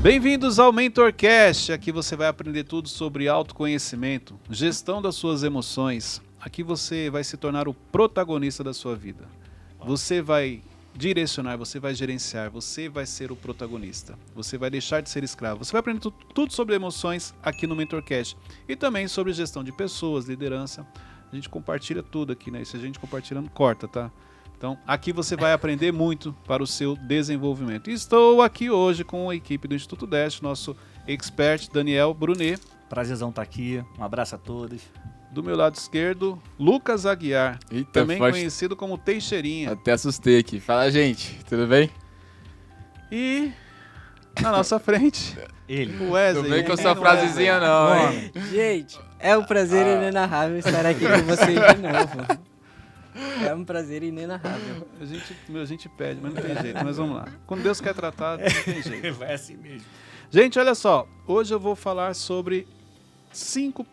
Bem-vindos ao MentorCast. Aqui você vai aprender tudo sobre autoconhecimento, gestão das suas emoções. Aqui você vai se tornar o protagonista da sua vida. Você vai direcionar, você vai gerenciar, você vai ser o protagonista. Você vai deixar de ser escravo. Você vai aprender tudo sobre emoções aqui no MentorCast. E também sobre gestão de pessoas, liderança. A gente compartilha tudo aqui, né? E se a gente compartilha, não corta, tá? Então, aqui você vai aprender muito para o seu desenvolvimento. E estou aqui hoje com a equipe do Instituto Dash, nosso expert Daniel Brunet. Prazerzão estar aqui, um abraço a todos. Do meu lado esquerdo, Lucas Aguiar, Eita, também conhecido como Teixeirinha. Até assustei aqui. Fala, gente, tudo bem? E na nossa frente, Ele. o Wesley. Não vem com essa frasezinha não, hein? Gente, é um prazer inenarrável estar aqui com vocês de novo. É um prazer inenarrável. A gente pede, mas não tem jeito. Mas vamos lá. Quando Deus quer tratar, não tem jeito. Vai assim mesmo. Gente, olha só. Hoje eu vou falar sobre 5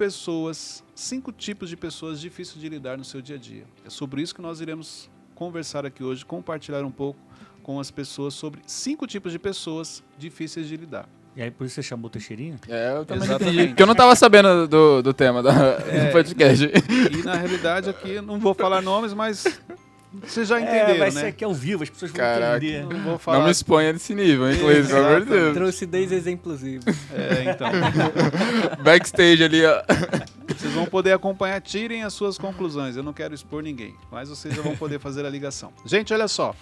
tipos de pessoas difíceis de lidar no seu dia a dia. É sobre isso que nós iremos conversar aqui hoje, compartilhar um pouco com as pessoas sobre 5 tipos de pessoas difíceis de lidar. E aí, por isso você chamou o Teixeirinha? Eu também Exatamente. entendi, porque eu não tava sabendo do tema do podcast. E na realidade aqui, eu não vou falar nomes, mas vocês já entenderam, vai né? ser aqui ao vivo, as pessoas vão Caraca. entender. Não vou Não falar. me exponha nesse nível, hein, Luiz, pelo amor de Deus. Trouxe 10 exemplos vivos. Então. Backstage ali, ó. Vocês vão poder acompanhar, tirem as suas conclusões. Eu não quero expor ninguém, mas vocês já vão poder fazer a ligação. Gente, olha só.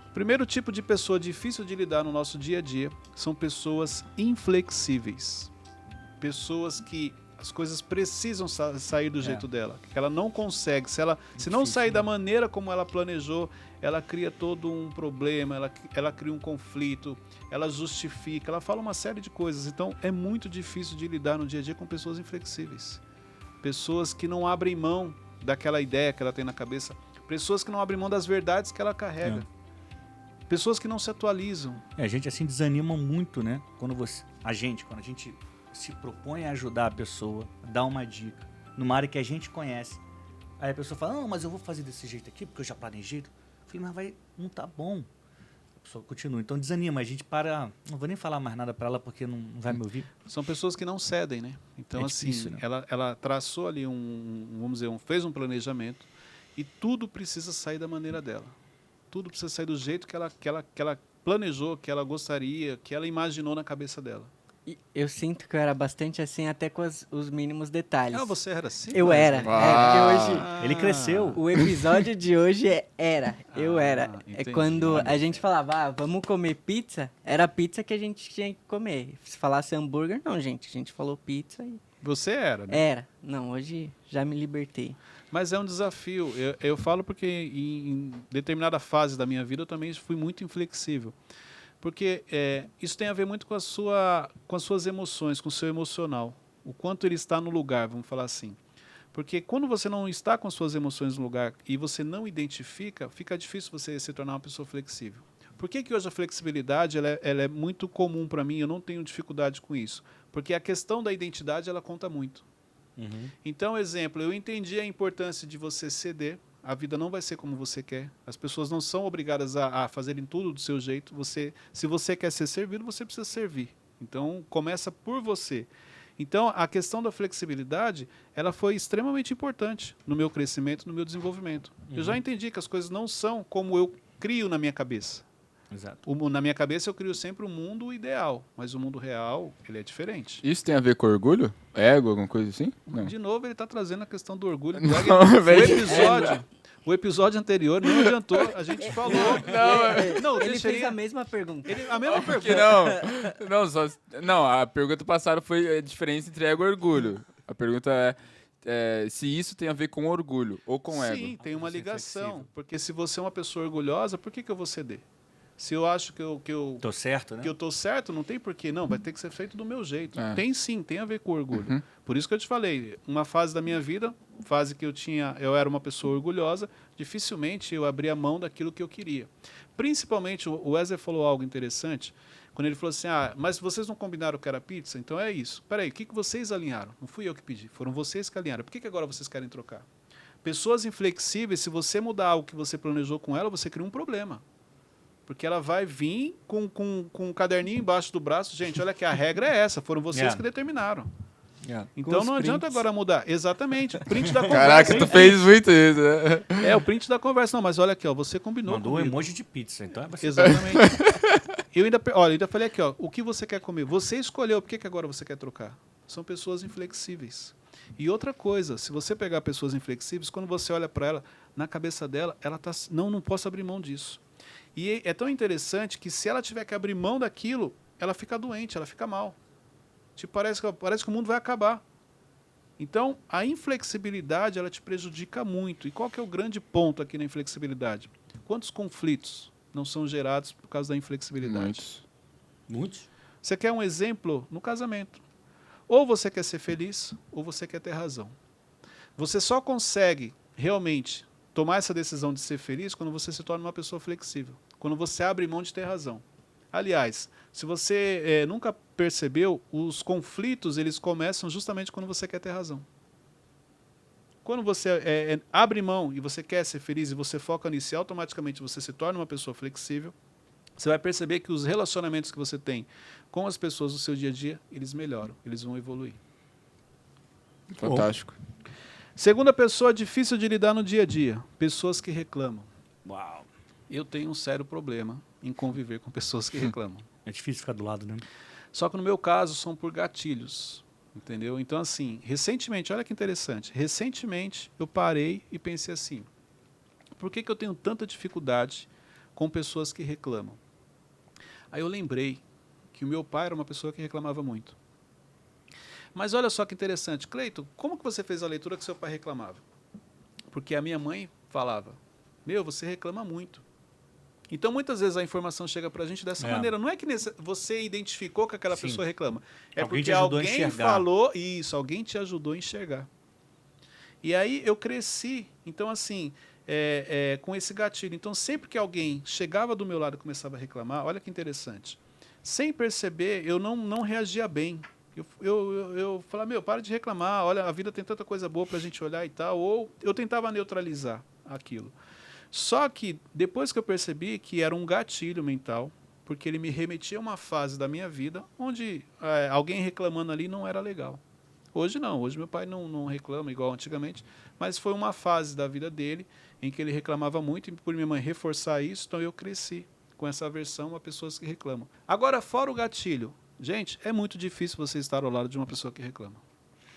O primeiro tipo de pessoa difícil de lidar no nosso dia a dia são pessoas inflexíveis. Pessoas que as coisas precisam sair do jeito dela, que ela não consegue. Se não difícil, sair né? da maneira como ela planejou, ela cria todo um problema, ela cria um conflito, ela justifica, ela fala uma série de coisas. Então é muito difícil de lidar no dia a dia com pessoas inflexíveis. Pessoas que não abrem mão daquela ideia que ela tem na cabeça. Pessoas que não abrem mão das verdades que ela carrega. Pessoas que não se atualizam. A gente assim desanima muito, né? Quando a gente se propõe a ajudar a pessoa, dar uma dica, numa área que a gente conhece. Aí a pessoa fala, não, mas eu vou fazer desse jeito aqui, porque eu já planejei. Eu falei, mas não tá bom. A pessoa continua. Então desanima, a gente para... Não vou nem falar mais nada para ela, porque não vai me ouvir. São pessoas que não cedem, né? Então, É assim, difícil, né? ela traçou ali fez um planejamento e tudo precisa sair da maneira dela. Tudo precisa sair do jeito que ela planejou, que ela gostaria, que ela imaginou na cabeça dela. E eu sinto que eu era bastante assim, até com os mínimos detalhes. Ah, você era assim? Eu Wesley? era. Porque hoje... Ele cresceu. O episódio de hoje eu era. Entendi. É quando a gente falava, vamos comer pizza, era a pizza que a gente tinha que comer. Se falasse hambúrguer, não, gente. A gente falou pizza e... Você era, né? Era. Não, hoje já me libertei. Mas é um desafio. Eu falo porque em determinada fase da minha vida eu também fui muito inflexível. Porque isso tem a ver muito com as suas emoções, com o seu emocional. O quanto ele está no lugar, vamos falar assim. Porque quando você não está com as suas emoções no lugar e você não identifica, fica difícil você se tornar uma pessoa flexível. Por que hoje a flexibilidade ela é muito comum para mim? Eu não tenho dificuldade com isso. Porque a questão da identidade ela conta muito. Uhum. Então, exemplo, eu entendi a importância de você ceder. A vida não vai ser como você quer. As pessoas não são obrigadas a fazerem tudo do seu jeito. Se você quer ser servido, você precisa servir. Então, começa por você. Então, a questão da flexibilidade, ela foi extremamente importante no meu crescimento, no meu desenvolvimento. Eu já entendi que as coisas não são como eu crio na minha cabeça. Exato. Na minha cabeça eu crio sempre o mundo ideal, mas o mundo real, ele é diferente. Isso tem a ver com orgulho? Ego, alguma coisa assim? Não. De novo, ele está trazendo a questão do orgulho. Não, velho. O episódio anterior não adiantou, a gente falou. Não, Ele deixa fez a mesma pergunta. a mesma Que pergunta. não, a pergunta passada foi a diferença entre ego e orgulho. A pergunta é se isso tem a ver com orgulho ou com ego. Sim, tem uma Você é ligação. flexível. Porque se você é uma pessoa orgulhosa, por que eu vou ceder? Se eu acho que eu Tô certo, né? que eu tô certo, não tem porquê. Não, vai ter que ser feito do meu jeito. É. Tem sim, tem a ver com orgulho. Uhum. Por isso que eu te falei, uma fase da minha vida, fase que eu era uma pessoa orgulhosa, dificilmente eu abria mão daquilo que eu queria. Principalmente, o Wesley falou algo interessante, quando ele falou assim, mas vocês não combinaram que era pizza? Então é isso. Peraí, o que vocês alinharam? Não fui eu que pedi, foram vocês que alinharam. Por que agora vocês querem trocar? Pessoas inflexíveis, se você mudar algo que você planejou com ela, você cria um problema. Porque ela vai vir com um caderninho embaixo do braço. Gente, olha que a regra é essa. Foram vocês que determinaram. Então não adianta agora mudar. Exatamente. Print da conversa. Caraca, tu fez muito isso, né? É, o print da conversa. Não, mas olha aqui, ó. Você combinou Mandou um comigo. emoji de pizza, então é você. Exatamente. Eu ainda falei aqui, ó. O que você quer comer? Você escolheu. Por que agora você quer trocar? São pessoas inflexíveis. E outra coisa, se você pegar pessoas inflexíveis, quando você olha para ela, na cabeça dela, ela tá... Não posso abrir mão disso. E é tão interessante que se ela tiver que abrir mão daquilo, ela fica doente, ela fica mal. Tipo, parece que o mundo vai acabar. Então, a inflexibilidade, ela te prejudica muito. E qual que é o grande ponto aqui na inflexibilidade? Quantos conflitos não são gerados por causa da inflexibilidade? Muitos. Você quer um exemplo no casamento. Ou você quer ser feliz, ou você quer ter razão. Você só consegue realmente tomar essa decisão de ser feliz quando você se torna uma pessoa flexível. Quando você abre mão de ter razão. Aliás, se você nunca percebeu, os conflitos eles começam justamente quando você quer ter razão. Quando você abre mão e você quer ser feliz e você foca nisso e automaticamente você se torna uma pessoa flexível, você vai perceber que os relacionamentos que você tem com as pessoas no seu dia a dia, eles melhoram, eles vão evoluir. Fantástico. Segunda pessoa difícil de lidar no dia a dia, pessoas que reclamam. Uau. Eu tenho um sério problema em conviver com pessoas que reclamam. É difícil ficar do lado, né? Só que no meu caso são por gatilhos, entendeu? Então assim, recentemente, olha que interessante, recentemente eu parei e pensei assim, por que eu tenho tanta dificuldade com pessoas que reclamam? Aí eu lembrei que o meu pai era uma pessoa que reclamava muito. Mas olha só que interessante, Cleiton, como que você fez a leitura que seu pai reclamava? Porque a minha mãe falava, você reclama muito. Então, muitas vezes a informação chega para a gente dessa maneira. Não é que você identificou que aquela pessoa reclama. É alguém porque alguém falou isso, alguém te ajudou a enxergar. E aí eu cresci, então assim, com esse gatilho. Então, sempre que alguém chegava do meu lado e começava a reclamar, olha que interessante. Sem perceber, eu não reagia bem. Eu falava, para de reclamar, olha, a vida tem tanta coisa boa para a gente olhar e tal. Ou eu tentava neutralizar aquilo. Só que depois que eu percebi que era um gatilho mental, porque ele me remetia a uma fase da minha vida onde alguém reclamando ali não era legal. Hoje não, hoje meu pai não reclama igual antigamente, mas foi uma fase da vida dele em que ele reclamava muito e por minha mãe reforçar isso, então eu cresci com essa aversão a pessoas que reclamam. Agora, fora o gatilho, gente, é muito difícil você estar ao lado de uma pessoa que reclama.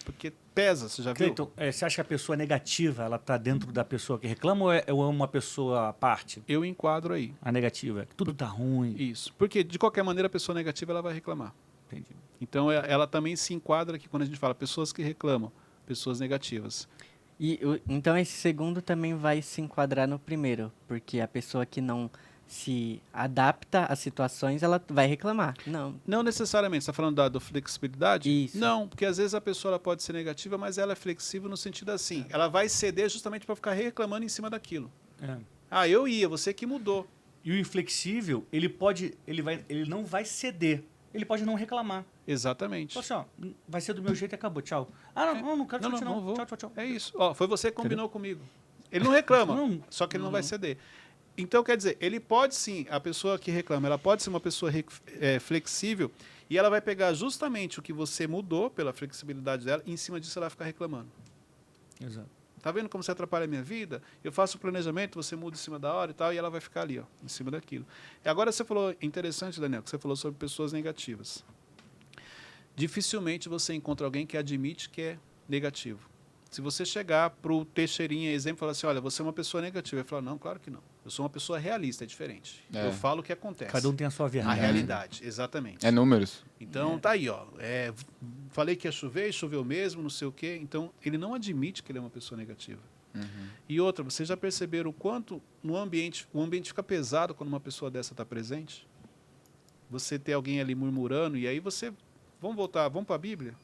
Porque pesa, você já viu? Cleiton, você acha que a pessoa negativa ela está dentro da pessoa que reclama ou é uma pessoa à parte? Eu enquadro aí. A negativa, tudo tá ruim. Isso, porque de qualquer maneira a pessoa negativa ela vai reclamar. Entendi. Então ela também se enquadra aqui quando a gente fala pessoas que reclamam, pessoas negativas. Então esse segundo também vai se enquadrar no primeiro, porque a pessoa que não se adapta às situações, ela vai reclamar. Não necessariamente. Você está falando da flexibilidade? Isso. Não, porque às vezes a pessoa ela pode ser negativa, mas ela é flexível no sentido assim. Ela vai ceder justamente para ficar reclamando em cima daquilo. Você que mudou. E o inflexível, ele não vai ceder. Ele pode não reclamar. Exatamente. Assim, vai ser do meu jeito e acabou. Tchau. Não quero discutir não. Vou. Tchau. É isso. Foi você que combinou comigo. Ele não reclama, só que ele não vai ceder. Então, quer dizer, ele pode sim, a pessoa que reclama, ela pode ser uma pessoa flexível e ela vai pegar justamente o que você mudou pela flexibilidade dela e em cima disso ela vai ficar reclamando. Exato. Tá vendo como você atrapalha a minha vida? Eu faço o planejamento, você muda em cima da hora e tal, e ela vai ficar ali, em cima daquilo. E agora você falou, interessante, Daniel, que você falou sobre pessoas negativas. Dificilmente você encontra alguém que admite que é negativo. Se você chegar para o Teixeirinha, exemplo, e falar assim, olha, você é uma pessoa negativa, ele fala, não, claro que não. Eu sou uma pessoa realista, é diferente. Eu falo o que acontece. Cada um tem a sua verdade. A realidade, exatamente. É números. Então, tá aí, ó. Falei que ia chover, choveu mesmo, não sei o quê. Então, ele não admite que ele é uma pessoa negativa. E outra, vocês já perceberam o quanto o ambiente fica pesado quando uma pessoa dessa está presente? Você ter alguém ali murmurando, e aí você... Vamos para a Bíblia?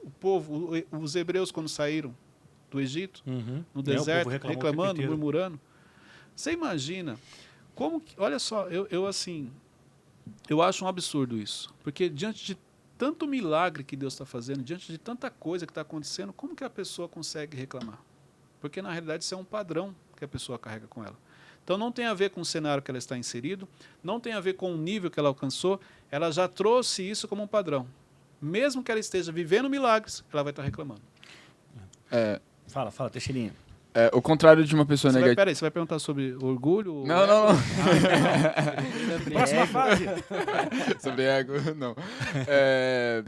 O povo, os hebreus, quando saíram do Egito, no deserto, reclamando, murmurando. Você imagina como que... Olha só, eu acho um absurdo isso. Porque diante de tanto milagre que Deus está fazendo, diante de tanta coisa que está acontecendo, como que a pessoa consegue reclamar? Porque, na realidade, isso é um padrão que a pessoa carrega com ela. Então não tem a ver com o cenário que ela está inserido, não tem a ver com o nível que ela alcançou, ela já trouxe isso como um padrão. Mesmo que ela esteja vivendo milagres, ela vai estar reclamando. Fala, Teixeirinha. O contrário de uma pessoa negativa. Peraí, você vai perguntar sobre orgulho? Não. Próxima fase. Sobre ego, não.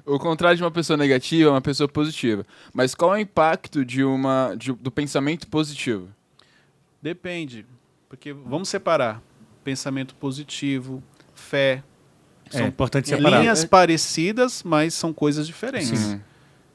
O contrário de uma pessoa negativa é uma pessoa positiva. Mas qual é o impacto do pensamento positivo? Depende. Porque vamos separar pensamento positivo, fé. É importante separar. Linhas parecidas, mas são coisas diferentes. Sim.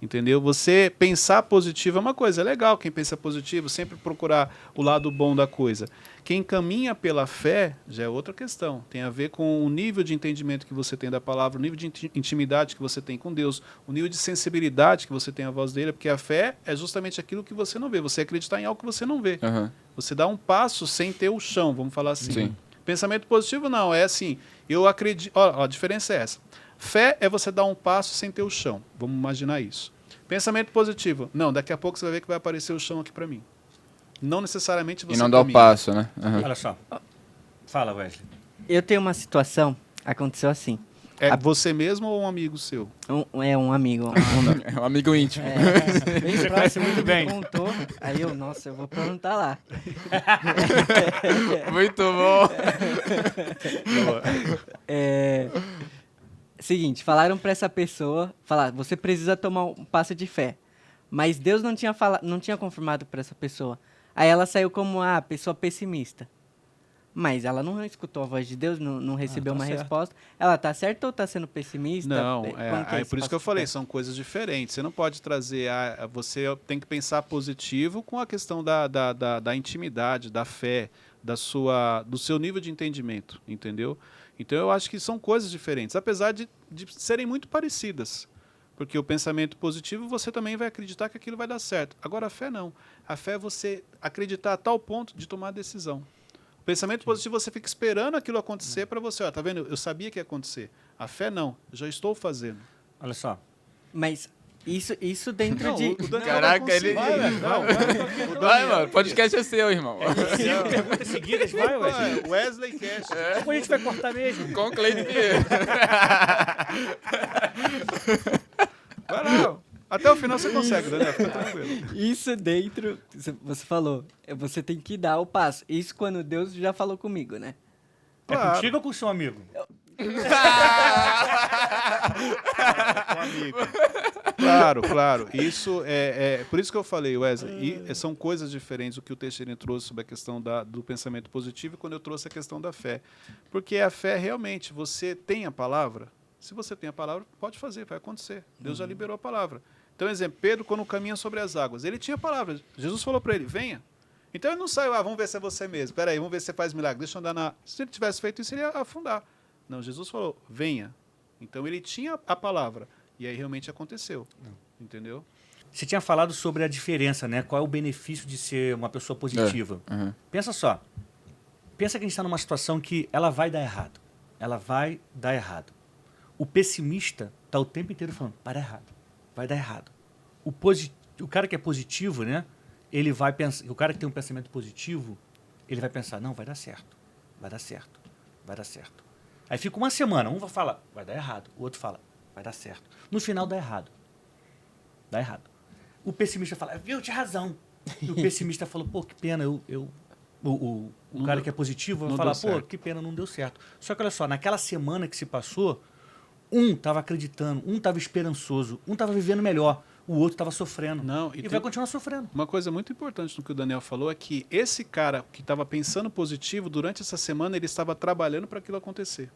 Entendeu? Você pensar positivo é uma coisa, é legal quem pensa positivo, sempre procurar o lado bom da coisa. Quem caminha pela fé já é outra questão. Tem a ver com o nível de entendimento que você tem da palavra, o nível de intimidade que você tem com Deus, o nível de sensibilidade que você tem à voz dele, porque a fé é justamente aquilo que você não vê. Você acreditar em algo que você não vê. Uhum. Você dá um passo sem ter o chão, vamos falar assim. Sim. Pensamento positivo não, é assim, eu acredito... Ó, a diferença é essa. Fé é você dar um passo sem ter o chão. Vamos imaginar isso. Pensamento positivo. Não, daqui a pouco você vai ver que vai aparecer o chão aqui para mim. Não necessariamente você E não dá o passo, né? Uhum. Olha só. Fala, Wesley. Eu tenho uma situação, aconteceu assim. É você mesmo ou um amigo seu? Um amigo. É um amigo íntimo. Bem Você próximo, conhece muito me bem. contou, aí eu vou perguntar lá. Muito bom. Seguinte, falaram pra essa pessoa, você precisa tomar um passo de fé. Mas Deus não tinha confirmado pra essa pessoa. Aí ela saiu como a pessoa pessimista. Mas ela não escutou a voz de Deus, não recebeu uma certo. resposta. Ela tá certa ou tá sendo pessimista? Não, Como é esse por isso que eu passo de falei, fé? são coisas diferentes. Você não pode trazer... você tem que pensar positivo com a questão da intimidade, da fé, do seu nível de entendimento, entendeu? Então eu acho que são coisas diferentes, apesar de serem muito parecidas. Porque o pensamento positivo, você também vai acreditar que aquilo vai dar certo. Agora a fé não. A fé é você acreditar a tal ponto de tomar a decisão. O pensamento positivo, você fica esperando aquilo acontecer para você. Tá vendo? Eu sabia que ia acontecer. A fé não. Eu já estou fazendo. Olha só. Mas isso dentro Não, de... o Daniel Caraca, vai conseguir. ele- Vai, Mano, o podcast é seu, irmão. 5 perguntas seguidas, vai, Wesley. Wesley Cash. Depois a gente vai cortar mesmo. Com o Cleiton Pinheiro. Vai lá. Até o final você consegue, Daniel. Fica tranquilo. Isso dentro, você falou, você tem que dar o passo. Isso quando Deus já falou comigo, né? É Claro. contigo ou com o seu amigo? Claro. Isso por isso que eu falei, Wesley. São coisas diferentes o que o Teixeira trouxe sobre a questão do pensamento positivo e quando eu trouxe a questão da fé. Porque a fé realmente, você tem a palavra. Se você tem a palavra, pode fazer, vai acontecer. Deus já liberou a palavra. Então, exemplo, Pedro, quando caminha sobre as águas, ele tinha a palavra. Jesus falou para ele, venha. Então ele não saiu, vamos ver se é você mesmo. Peraí, vamos ver se você faz milagre. Deixa eu andar na... Se ele tivesse feito isso, ele ia afundar. Não, Jesus falou, venha. Então ele tinha a palavra. E aí realmente aconteceu. Entendeu? Você tinha falado sobre a diferença, né? Qual é o benefício de ser uma pessoa positiva? Uhum. Pensa só. Pensa que a gente está numa situação que ela vai dar errado. Ela vai dar errado. O pessimista está o tempo inteiro falando, vai dar errado. Vai dar errado. O cara que é positivo, né? Ele vai pensar... O cara que tem um pensamento positivo, ele vai pensar, não, vai dar certo. Vai dar certo. Vai dar certo. Aí fica uma semana. Um vai falar, vai dar errado. O outro fala, vai dar certo. No final dá errado. Dá errado. O pessimista fala, viu, tinha razão. E o pessimista falou, pô, que pena, o cara que é positivo vai falar, pô, que pena, não deu certo. Só que olha só, naquela semana que se passou, um estava acreditando, um estava esperançoso, um estava vivendo melhor, o outro estava sofrendo. Não, e vai continuar sofrendo. Uma coisa muito importante no que o Daniel falou é que esse cara que estava pensando positivo, durante essa semana ele estava trabalhando para aquilo acontecer.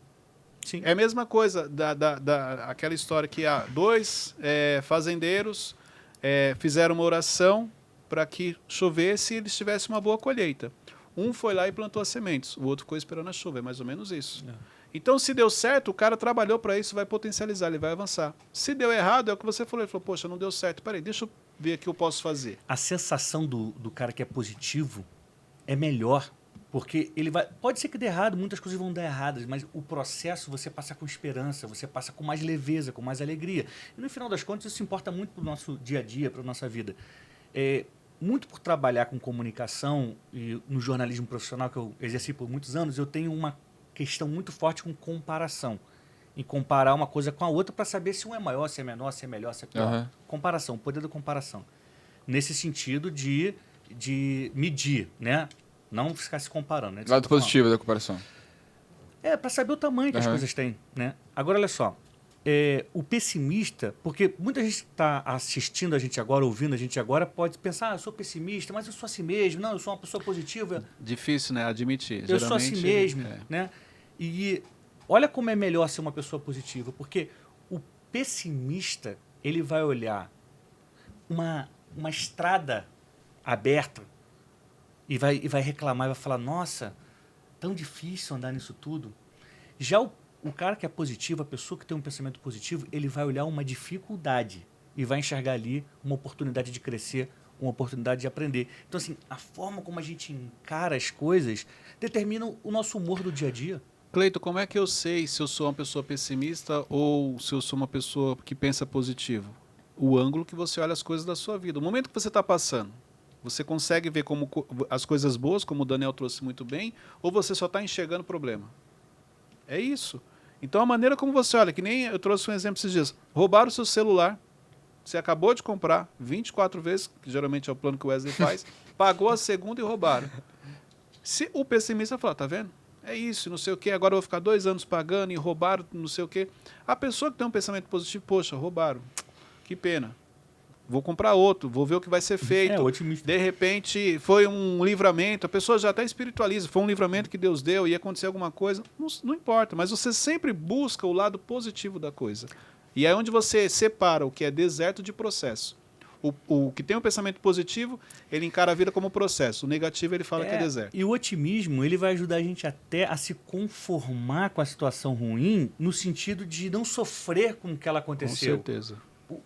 Sim. É a mesma coisa aquela história que dois fazendeiros fizeram uma oração para que chovesse e eles tivessem uma boa colheita. Um foi lá e plantou as sementes, o outro ficou esperando a chuva, é mais ou menos isso. Então, se deu certo, o cara trabalhou para isso, vai potencializar, ele vai avançar. Se deu errado, é o que você falou, ele falou, poxa, não deu certo, peraí, deixa eu ver o que eu posso fazer. A sensação do cara que é positivo é melhor, porque ele vai... Pode ser que dê errado, muitas coisas vão dar erradas, mas o processo você passa com esperança, você passa com mais leveza, com mais alegria. E no final das contas, isso importa muito para o nosso dia a dia, para a nossa vida. muito por trabalhar com comunicação e no jornalismo profissional que eu exerci por muitos anos, eu tenho uma questão muito forte com comparação. Em comparar uma coisa com a outra para saber se um é maior, se é menor, se é melhor, se é pior. Aham. Comparação, o poder da comparação. Nesse sentido de medir, né? Não ficar se comparando. Né? Lado positivo da comparação. Para saber o tamanho que as Aham. coisas têm, né? Agora, olha só. O pessimista, porque muita gente está assistindo a gente agora, ouvindo a gente agora, pode pensar, eu sou pessimista, mas eu sou assim mesmo. Não, eu sou uma pessoa positiva. Difícil, né? Admitir. Eu sou assim mesmo, é. né? E olha como é melhor ser uma pessoa positiva, porque o pessimista, ele vai olhar uma estrada aberta e vai reclamar e vai falar, nossa, tão difícil andar nisso tudo. Já o cara que é positivo, a pessoa que tem um pensamento positivo, ele vai olhar uma dificuldade e vai enxergar ali uma oportunidade de crescer, uma oportunidade de aprender. Então, assim, a forma como a gente encara as coisas determina o nosso humor do dia a dia. Cleito, como é que eu sei se eu sou uma pessoa pessimista ou se eu sou uma pessoa que pensa positivo? O ângulo que você olha as coisas da sua vida. O momento que você está passando, você consegue ver como as coisas boas, como o Daniel trouxe muito bem, ou você só está enxergando o problema? É isso. Então a maneira como você olha, que nem eu trouxe um exemplo esses dias, roubaram o seu celular, você acabou de comprar 24 vezes, que geralmente é o plano que o Wesley faz, pagou a segunda e roubaram. Se o pessimista falar, tá vendo? É isso, não sei o quê, agora eu vou ficar 2 anos pagando e roubaram, não sei o quê. A pessoa que tem um pensamento positivo, poxa, roubaram, que pena. Vou comprar outro, vou ver o que vai ser feito. Otimista. De repente, foi um livramento, a pessoa já até espiritualiza, foi um livramento que Deus deu, ia acontecer alguma coisa, não importa, mas você sempre busca o lado positivo da coisa. E é onde você separa o que é deserto de processo. O que tem um pensamento positivo, ele encara a vida como processo. O negativo, ele fala que é deserto. E o otimismo, ele vai ajudar a gente até a se conformar com a situação ruim, no sentido de não sofrer com o que ela Com aconteceu. certeza.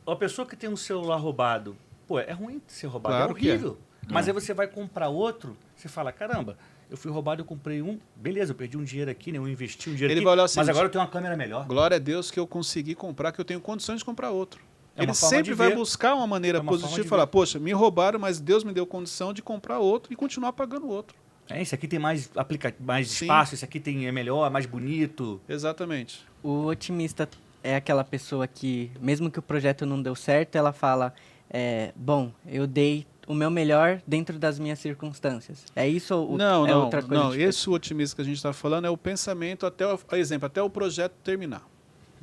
A pessoa que tem um celular roubado, pô, é ruim ser roubado, Claro é que é. horrível. Mas aí você vai comprar outro, você fala, caramba, eu fui roubado, eu comprei um, beleza, eu perdi um dinheiro aqui, né? Eu investi um dinheiro Ele aqui, vai olhar o mas seguinte, agora eu tenho uma câmera melhor. glória a Deus que eu consegui comprar, que eu tenho condições de comprar outro. É uma Ele forma sempre de vai ver. buscar uma maneira É uma forma positiva de e falar, ver. poxa, me roubaram, mas Deus me deu condição de comprar outro e continuar pagando outro. Esse aqui tem mais mais Sim. espaço, esse aqui é melhor, mais bonito. Exatamente. O otimista é aquela pessoa que, mesmo que o projeto não deu certo, ela fala, bom, eu dei o meu melhor dentro das minhas circunstâncias. É isso ou Não, é não, outra coisa não. diferente? Esse otimismo que a gente está falando é o pensamento até o projeto terminar.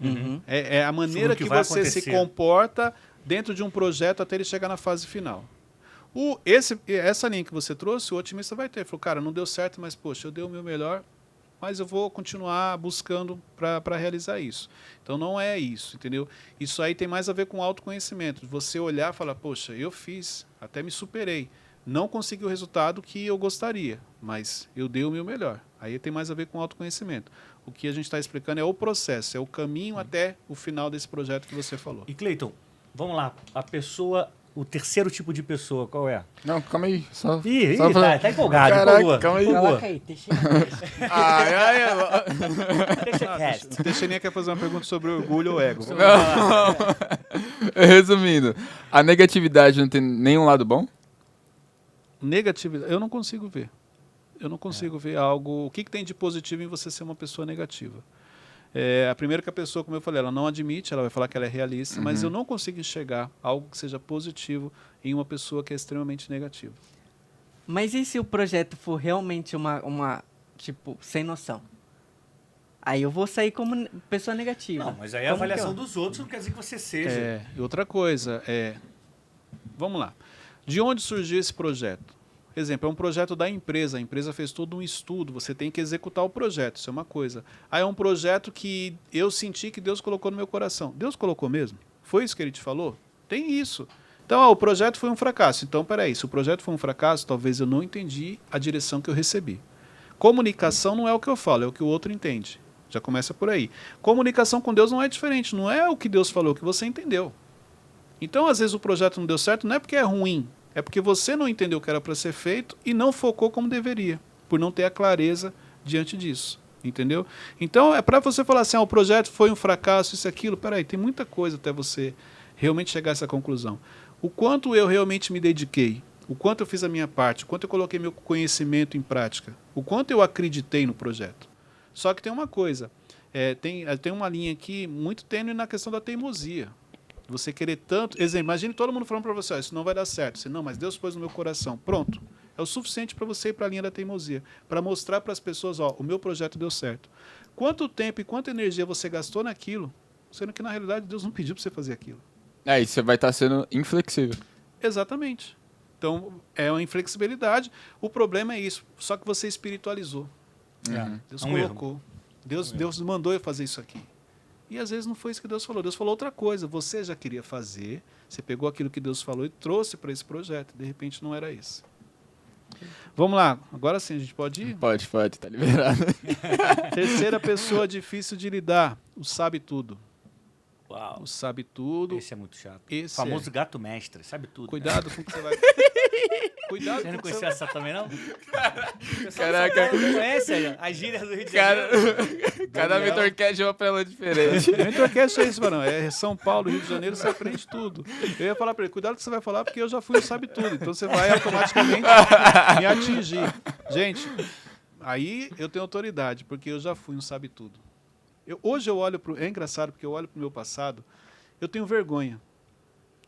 Uhum. É a maneira Sobre o que que vai você se acontecer. comporta dentro de um projeto até ele chegar na fase final. Essa linha que você trouxe, o otimista vai ter. Falou, cara, não deu certo, mas, poxa, eu dei o meu melhor, mas eu vou continuar buscando para realizar isso. Então, não é isso, entendeu? Isso aí tem mais a ver com autoconhecimento. Você olhar e falar, poxa, eu fiz, até me superei. Não consegui o resultado que eu gostaria, mas eu dei o meu melhor. Aí tem mais a ver com autoconhecimento. O que a gente está explicando é o processo, é o caminho até o final desse projeto que você falou. E Cleiton, vamos lá, o terceiro tipo de pessoa, qual é? Não, calma aí. Só Ih, pra- tá empolgado, Caraca, empolgou. calma aí. Empolgou. Coloca aí, Teixeira. Ai, ai, ai. Deixa cast. O Teixeirinha quer fazer uma pergunta sobre orgulho ou ego. Resumindo, a negatividade não tem nenhum lado bom? Negatividade, eu não consigo ver. Eu não consigo ver algo... O que tem de positivo em você ser uma pessoa negativa? A primeira que a pessoa, como eu falei, ela não admite, ela vai falar que ela é realista, mas eu não consigo enxergar algo que seja positivo em uma pessoa que é extremamente negativa. Mas e se o projeto for realmente tipo, sem noção? Aí eu vou sair como pessoa negativa. Não, mas aí a Como que avaliação eu- dos outros não quer dizer que você seja. E outra coisa, vamos lá. De onde surgiu esse projeto? Exemplo, é um projeto da empresa. A empresa fez todo um estudo, você tem que executar o projeto, isso é uma coisa. Aí é um projeto que eu senti que Deus colocou no meu coração. Deus colocou mesmo? Foi isso que ele te falou? Tem isso. Então, o projeto foi um fracasso. Então, peraí, se o projeto foi um fracasso, talvez eu não entendi a direção que eu recebi. Comunicação não é o que eu falo, é o que o outro entende. Já começa por aí. Comunicação com Deus não é diferente, não é o que Deus falou, é o que você entendeu. Então, às vezes, o projeto não deu certo, não é porque é ruim, é porque você não entendeu o que era para ser feito e não focou como deveria, por não ter a clareza diante disso. Entendeu? Então, é para você falar assim, o projeto foi um fracasso, isso e aquilo. Peraí, tem muita coisa até você realmente chegar a essa conclusão. O quanto eu realmente me dediquei, o quanto eu fiz a minha parte, o quanto eu coloquei meu conhecimento em prática, o quanto eu acreditei no projeto. Só que tem uma coisa, tem uma linha aqui muito tênue na questão da teimosia. Você querer tanto... Exemplo, imagine todo mundo falando para você, isso não vai dar certo. Você, não, mas Deus pôs no meu coração. Pronto. É o suficiente para você ir para a linha da teimosia. Para mostrar para as pessoas, o meu projeto deu certo. Quanto tempo e quanta energia você gastou naquilo, sendo que na realidade Deus não pediu para você fazer aquilo. E você vai estar sendo inflexível. Exatamente. Então, é uma inflexibilidade. O problema é isso. Só que você espiritualizou. Deus colocou. Deus mandou eu fazer isso aqui. E às vezes não foi isso que Deus falou. Deus falou outra coisa. Você já queria fazer. Você pegou aquilo que Deus falou e trouxe para esse projeto. De repente não era esse. Vamos lá. Agora sim, a gente pode ir? Pode. Tá liberado. Terceira pessoa difícil de lidar. O sabe tudo. Uau. O sabe tudo. Esse é muito chato. Esse O famoso gato mestre, sabe tudo. Cuidado com o que você vai... Cuidado Você com não o que conhecia essa também, não? Caraca. Não conhece as gírias do Rio de Cara, Janeiro? cada VentorCast é uma pérola diferente. VentorCast é isso, mano. É São Paulo, Rio de Janeiro, você aprende tudo. Eu ia falar pra ele, cuidado que você vai falar, porque eu já fui o sabe tudo. Então você vai automaticamente me atingir. Gente, aí eu tenho autoridade, porque eu já fui um sabe tudo. Hoje eu olho pro... É engraçado, porque eu olho pro meu passado, eu tenho vergonha.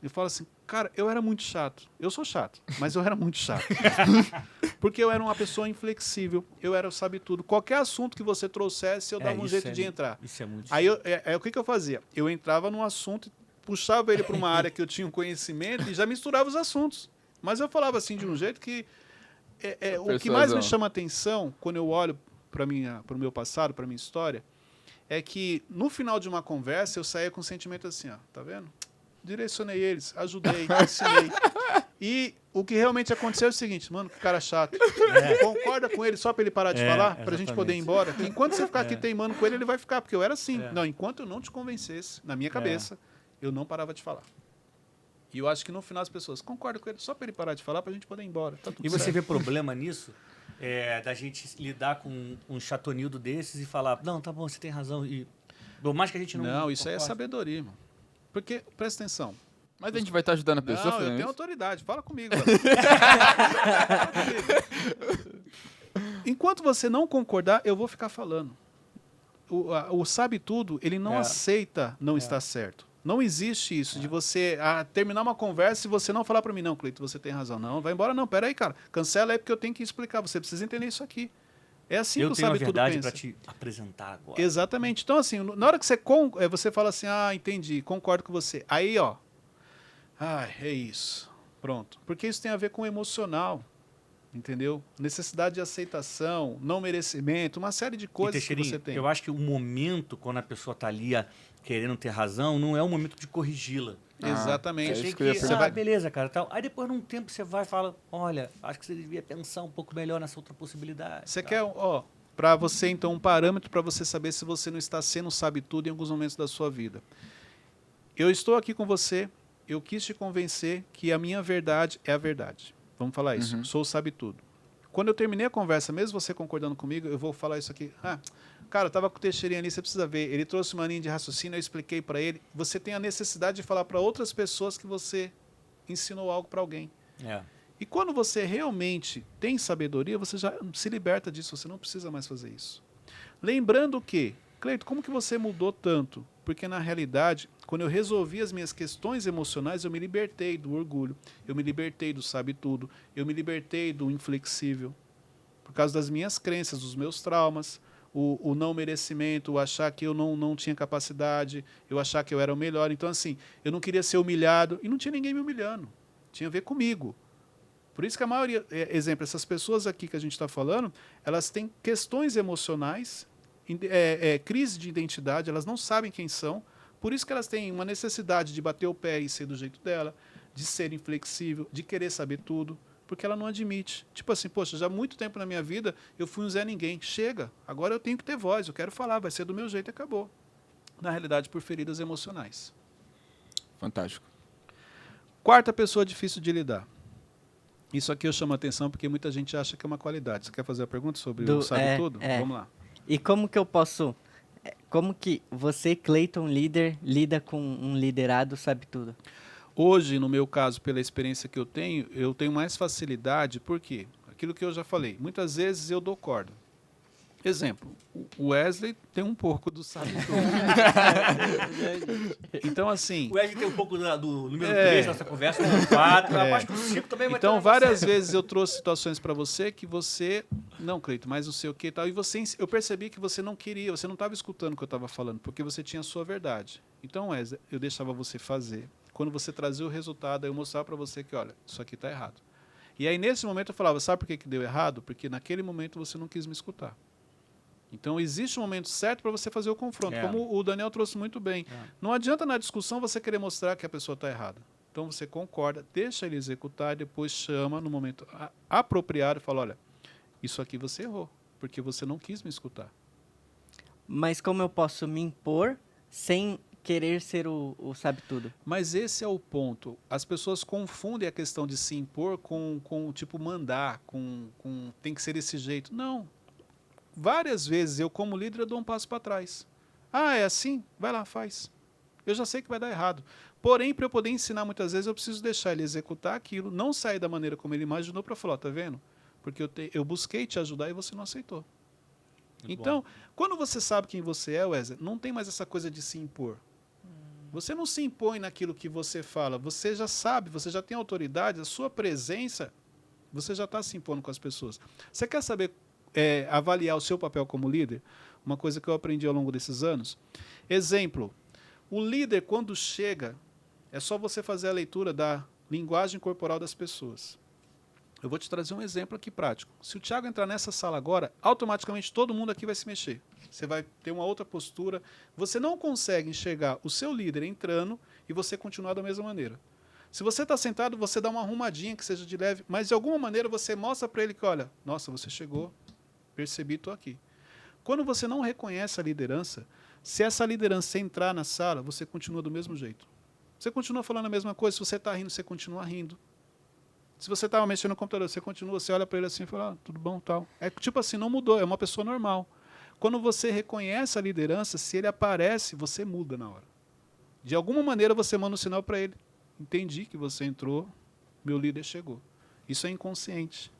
Eu falo assim, cara, eu era muito chato. Eu sou chato, mas eu era muito chato. Porque eu era uma pessoa inflexível, eu era o sabe tudo. Qualquer assunto que você trouxesse, eu dava um jeito de entrar. Isso é muito Aí o que eu fazia? Eu entrava num assunto, puxava ele para uma área que eu tinha um conhecimento e já misturava os assuntos. Mas eu falava assim de um jeito que... o que mais me chama atenção quando eu olho para o meu passado, para a minha história, é que no final de uma conversa eu saía com um sentimento assim, ó, tá vendo? Direcionei eles, ajudei, ensinei. E o que realmente aconteceu é o seguinte, mano, que cara chato. Concorda com ele só para ele parar de falar? Pra gente poder ir embora? Porque enquanto você ficar aqui teimando com ele, ele vai ficar, porque eu era assim. Não, enquanto eu não te convencesse, na minha cabeça, eu não parava de falar. E eu acho que no final as pessoas concordam com ele só para ele parar de falar, pra gente poder ir embora. Tá tudo E você certo. vê problema nisso? Da gente lidar com um chatonildo desses e falar, não, tá bom, você tem razão. E por mais que a gente não... Não, isso aí é sabedoria, irmão. Porque, presta atenção. Mas a gente vai estar ajudando a pessoa Não, fazendo eu tenho isso? autoridade. Fala comigo. Enquanto você não concordar, eu vou ficar falando. O sabe tudo, ele não aceita não estar certo. Não existe isso de você terminar uma conversa e você não falar para mim, não, Cleito, você tem razão. Não, vai embora não, pera aí, cara. Cancela aí porque eu tenho que explicar. Você precisa entender isso aqui. É assim que o sabe tudo pensa. Eu tenho a verdade para te apresentar agora. Exatamente. Então, assim, na hora que você fala assim, entendi, concordo com você. Aí, é isso. Pronto. Porque isso tem a ver com o emocional, entendeu? Necessidade de aceitação, não merecimento, uma série de coisas que você tem. Eu acho que o momento, quando a pessoa está ali querendo ter razão, não é o momento de corrigi-la. Exatamente. Tem que, beleza, cara. Tal. Aí depois, num tempo, você vai e fala, olha, acho que você devia pensar um pouco melhor nessa outra possibilidade. Você quer, para você, então, um parâmetro para você saber se você não está sendo sabe tudo em alguns momentos da sua vida. Eu estou aqui com você, eu quis te convencer que a minha verdade é a verdade. Vamos falar isso. Sou sabe tudo. Quando eu terminei a conversa, mesmo você concordando comigo, eu vou falar isso aqui. Cara, eu estava com o Teixeirinha ali, você precisa ver. Ele trouxe uma linha de raciocínio, eu expliquei para ele. Você tem a necessidade de falar para outras pessoas que você ensinou algo para alguém. E quando você realmente tem sabedoria, você já se liberta disso, você não precisa mais fazer isso. Lembrando que, Cleito, como que você mudou tanto? Porque, na realidade, quando eu resolvi as minhas questões emocionais, eu me libertei do orgulho, eu me libertei do sabe tudo, eu me libertei do inflexível, por causa das minhas crenças, dos meus traumas, o não merecimento, o achar que eu não tinha capacidade, eu achar que eu era o melhor. Então, assim, eu não queria ser humilhado, e não tinha ninguém me humilhando, tinha a ver comigo. Por isso que a maioria, exemplo, essas pessoas aqui que a gente está falando, elas têm questões emocionais, crise de identidade, elas não sabem quem são, por isso que elas têm uma necessidade de bater o pé e ser do jeito dela, de ser inflexível, de querer saber tudo, porque ela não admite. Tipo assim, poxa, já há muito tempo na minha vida eu fui um Zé Ninguém. Chega, agora eu tenho que ter voz, eu quero falar, vai ser do meu jeito e acabou. Na realidade, por feridas emocionais. Fantástico. Quarta pessoa difícil de lidar. Isso aqui eu chamo a atenção porque muita gente acha que é uma qualidade. Você quer fazer a pergunta sobre o sabe tudo? Vamos lá. E como que eu posso... Como que você, Cleiton, líder, lida com um liderado sabe tudo? Hoje, no meu caso, pela experiência que eu tenho mais facilidade, por quê? Aquilo que eu já falei, muitas vezes eu dou corda. Exemplo, o Wesley tem um pouco do sabe tudo. Então, assim... O Wesley tem um pouco do número 3 da nossa conversa, número 4, a parte do 5 também vai ter Então, uma várias você. vezes eu trouxe situações para você que você... Não, Cleiton, mas não sei o que e tal. E eu percebi que você não queria, você não estava escutando o que eu estava falando, porque você tinha a sua verdade. Então, Wesley, eu deixava você fazer. Quando você trazia o resultado, eu mostrava para você que, olha, isso aqui está errado. E aí, nesse momento, eu falava, sabe por que deu errado? Porque naquele momento você não quis me escutar. Então, existe um momento certo para você fazer o confronto, como o Daniel trouxe muito bem. Não adianta na discussão você querer mostrar que a pessoa está errada. Então, você concorda, deixa ele executar e depois chama no momento apropriado e fala, olha, isso aqui você errou, porque você não quis me escutar. Mas como eu posso me impor sem querer ser o sabe-tudo? Mas esse é o ponto. As pessoas confundem a questão de se impor com tipo, mandar, com tem que ser desse jeito. Não. Várias vezes eu, como líder, eu dou um passo para trás. Ah, é assim? Vai lá, faz. Eu já sei que vai dar errado. Porém, para eu poder ensinar muitas vezes, eu preciso deixar ele executar aquilo, não sair da maneira como ele imaginou para falar, tá vendo? Porque eu busquei te ajudar e você não aceitou. Muito Então, bom. quando você sabe quem você é, Wesley, não tem mais essa coisa de se impor. Você não se impõe naquilo que você fala. Você já sabe, você já tem autoridade, a sua presença, você já está se impondo com as pessoas. Você quer saber avaliar o seu papel como líder? Uma coisa que eu aprendi ao longo desses anos. Exemplo, o líder, quando chega, é só você fazer a leitura da linguagem corporal das pessoas. Eu vou te trazer um exemplo aqui prático. Se o Thiago entrar nessa sala agora, automaticamente todo mundo aqui vai se mexer. Você vai ter uma outra postura. Você não consegue enxergar o seu líder entrando e você continuar da mesma maneira. Se você está sentado, você dá uma arrumadinha que seja de leve, mas de alguma maneira você mostra para ele que, olha, nossa, você chegou, percebi, estou aqui. Quando você não reconhece a liderança, se essa liderança entrar na sala, você continua do mesmo jeito. Você continua falando a mesma coisa, se você está rindo, você continua rindo. Se você estava mexendo no computador, você continua, você olha para ele assim e fala, tudo bom, tal. É tipo assim, não mudou, é uma pessoa normal. Quando você reconhece a liderança, se ele aparece, você muda na hora. De alguma maneira você manda um sinal para ele. Entendi que você entrou, meu líder chegou. Isso é inconsciente.